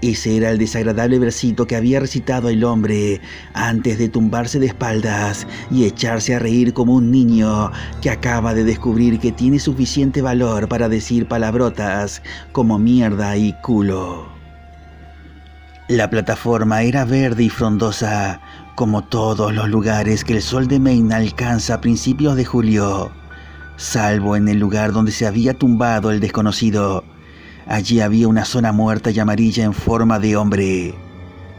Ese era el desagradable versito que había recitado el hombre antes de tumbarse de espaldas y echarse a reír como un niño que acaba de descubrir que tiene suficiente valor para decir palabrotas como mierda y culo. La plataforma era verde y frondosa, como todos los lugares que el sol de Maine alcanza a principios de julio, salvo en el lugar donde se había tumbado el desconocido. Allí había una zona muerta y amarilla en forma de hombre.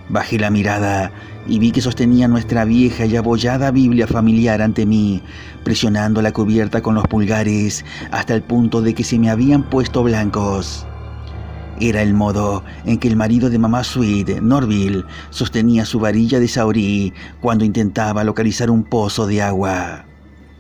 Bajé la mirada y vi que sostenía nuestra vieja y abollada Biblia familiar ante mí, presionando la cubierta con los pulgares hasta el punto de que se me habían puesto blancos. Era el modo en que el marido de mamá Sweet, Norville, sostenía su varilla de saurí cuando intentaba localizar un pozo de agua.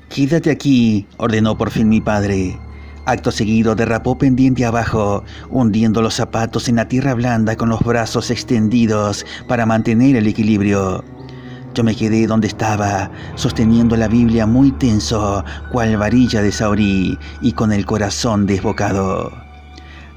«Quédate aquí», ordenó por fin mi padre. Acto seguido derrapó pendiente abajo, hundiendo los zapatos en la tierra blanda con los brazos extendidos para mantener el equilibrio. Yo me quedé donde estaba, sosteniendo la Biblia muy tenso, cual varilla de saurí y con el corazón desbocado.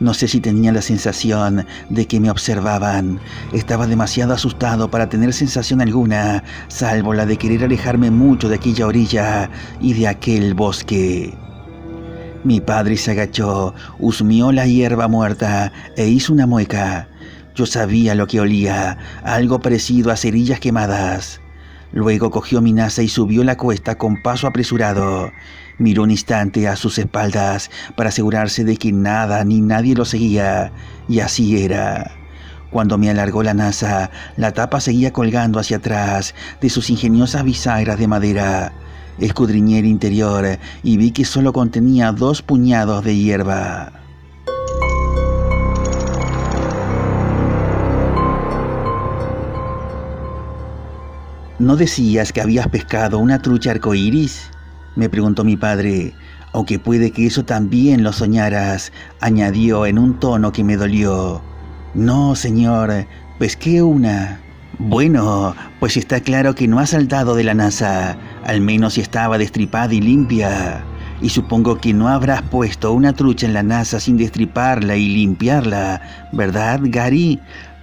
No sé si tenía la sensación de que me observaban. Estaba demasiado asustado para tener sensación alguna, salvo la de querer alejarme mucho de aquella orilla y de aquel bosque. Mi padre se agachó, husmeó la hierba muerta e hizo una mueca. Yo sabía lo que olía, algo parecido a cerillas quemadas. Luego cogió mi nasa y subió la cuesta con paso apresurado. Miró un instante a sus espaldas para asegurarse de que nada ni nadie lo seguía, y así era. Cuando me alargó la nasa, la tapa seguía colgando hacia atrás de sus ingeniosas bisagras de madera. Escudriñé el interior y vi que solo contenía 2 puñados de hierba. ¿No decías que habías pescado una trucha arcoíris?, me preguntó mi padre, aunque puede que eso también lo soñaras, añadió en un tono que me dolió. No, señor, pesqué una. Bueno, pues está claro que no ha saltado de la NASA, al menos si estaba destripada y limpia. Y supongo que no habrás puesto una trucha en la NASA sin destriparla y limpiarla, ¿verdad, Gary?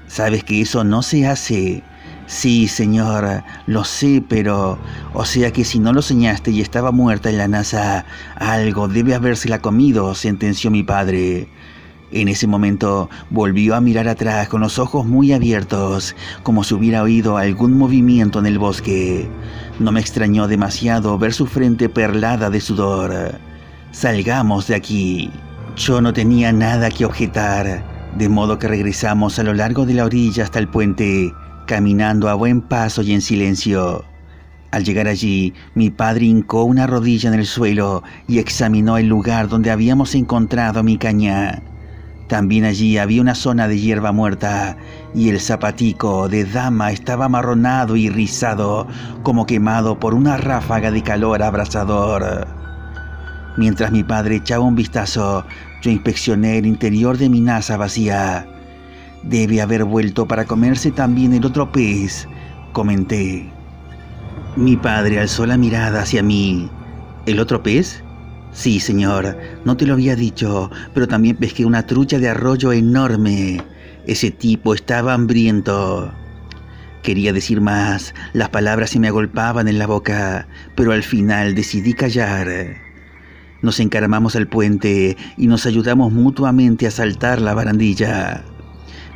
Sabes que eso no se hace. Sí, señor, lo sé, pero... O sea que si no lo soñaste y estaba muerta en la NASA, algo debe habérsela comido, sentenció mi padre. En ese momento volvió a mirar atrás con los ojos muy abiertos, como si hubiera oído algún movimiento en el bosque. No me extrañó demasiado ver su frente perlada de sudor. «Salgamos de aquí». Yo no tenía nada que objetar, de modo que regresamos a lo largo de la orilla hasta el puente, caminando a buen paso y en silencio. Al llegar allí, mi padre hincó una rodilla en el suelo y examinó el lugar donde habíamos encontrado mi caña. También allí había una zona de hierba muerta y el zapatico de dama estaba amarronado y rizado, como quemado por una ráfaga de calor abrasador. Mientras mi padre echaba un vistazo, yo inspeccioné el interior de mi nasa vacía. Debe haber vuelto para comerse también el otro pez, comenté. Mi padre alzó la mirada hacia mí. ¿El otro pez? Sí, señor, no te lo había dicho, pero también pesqué una trucha de arroyo enorme. Ese tipo estaba hambriento. Quería decir más, las palabras se me agolpaban en la boca, pero al final decidí callar. Nos encaramamos al puente y nos ayudamos mutuamente a saltar la barandilla.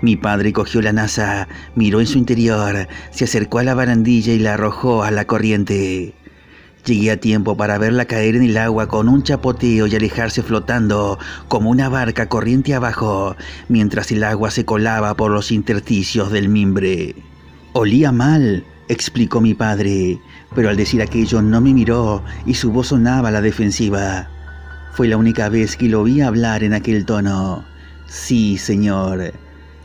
Mi padre cogió la nasa, miró en su interior, se acercó a la barandilla y la arrojó a la corriente. Llegué a tiempo para verla caer en el agua con un chapoteo y alejarse flotando como una barca corriente abajo, mientras el agua se colaba por los intersticios del mimbre. Olía mal, explicó mi padre, pero al decir aquello no me miró y su voz sonaba a la defensiva. Fue la única vez que lo vi hablar en aquel tono. Sí, señor.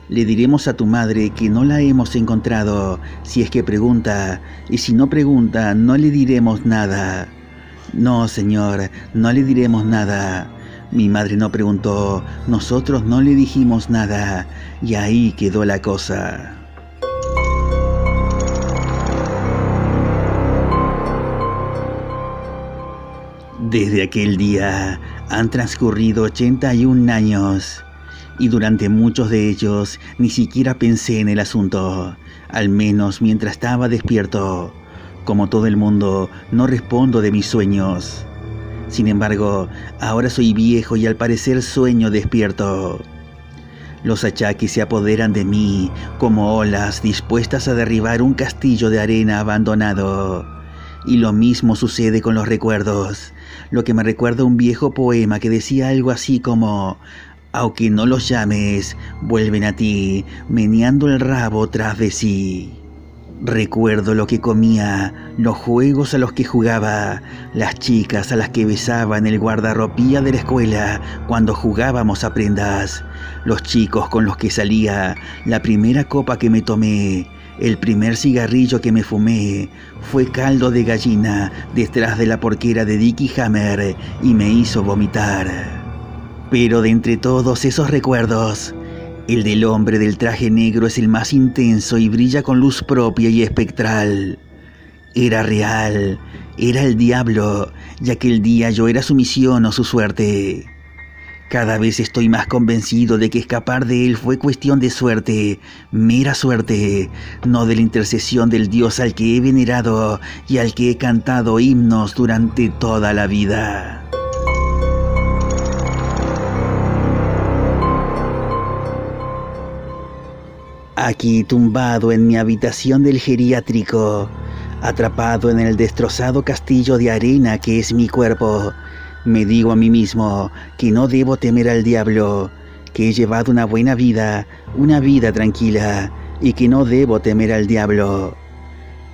Le diremos a tu madre que no la hemos encontrado, si es que pregunta, y si no pregunta, no le diremos nada. No, señor, no le diremos nada. Mi madre no preguntó, nosotros no le dijimos nada, y ahí quedó la cosa. Desde aquel día han transcurrido 81 años, y durante muchos de ellos ni siquiera pensé en el asunto, al menos mientras estaba despierto. Como todo el mundo, no respondo de mis sueños. Sin embargo, ahora soy viejo y al parecer sueño despierto. Los achaques se apoderan de mí como olas dispuestas a derribar un castillo de arena abandonado. Y lo mismo sucede con los recuerdos, lo que me recuerda un viejo poema que decía algo así como: aunque no los llames, vuelven a ti, meneando el rabo tras de sí. Recuerdo lo que comía, los juegos a los que jugaba, las chicas a las que besaba en el guardarropía de la escuela cuando jugábamos a prendas, los chicos con los que salía, la primera copa que me tomé, el primer cigarrillo que me fumé, fue caldo de gallina detrás de la porquera de Dickie Hammer y me hizo vomitar. Pero de entre todos esos recuerdos, el del hombre del traje negro es el más intenso y brilla con luz propia y espectral. Era real, era el diablo, ya que el día yo era su misión o su suerte. Cada vez estoy más convencido de que escapar de él fue cuestión de suerte, mera suerte, no de la intercesión del Dios al que he venerado y al que he cantado himnos durante toda la vida. Aquí tumbado en mi habitación del geriátrico, atrapado en el destrozado castillo de arena que es mi cuerpo, me digo a mí mismo que no debo temer al diablo, que he llevado una buena vida, una vida tranquila, y que no debo temer al diablo.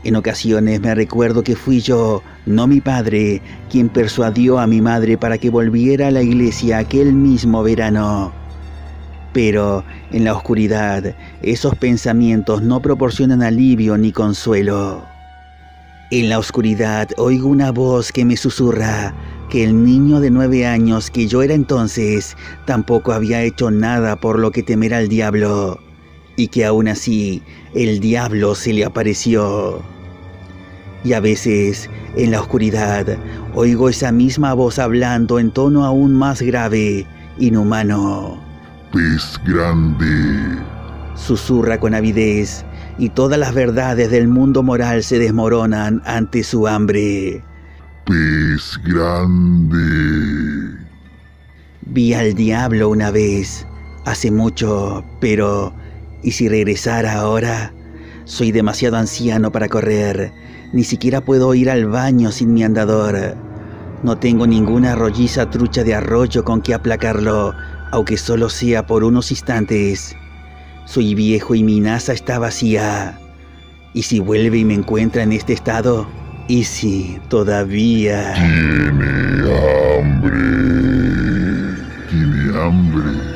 En ocasiones me recuerdo que fui yo, no mi padre, quien persuadió a mi madre para que volviera a la iglesia aquel mismo verano. Pero en la oscuridad, esos pensamientos no proporcionan alivio ni consuelo. En la oscuridad oigo una voz que me susurra que el niño de 9 años que yo era entonces tampoco había hecho nada por lo que temer al diablo, y que aún así el diablo se le apareció. Y a veces, en la oscuridad, oigo esa misma voz hablando en tono aún más grave, inhumano. Pez grande, susurra con avidez, y todas las verdades del mundo moral se desmoronan ante su hambre. Pez grande. Vi al diablo una vez, hace mucho, pero ¿y si regresara ahora? Soy demasiado anciano para correr, ni siquiera puedo ir al baño sin mi andador. No tengo ninguna rolliza trucha de arroyo con que aplacarlo, aunque solo sea por unos instantes. Soy viejo y mi naza está vacía. ¿Y si vuelve y me encuentra en este estado? ¿Y si todavía Tiene hambre. Tiene hambre.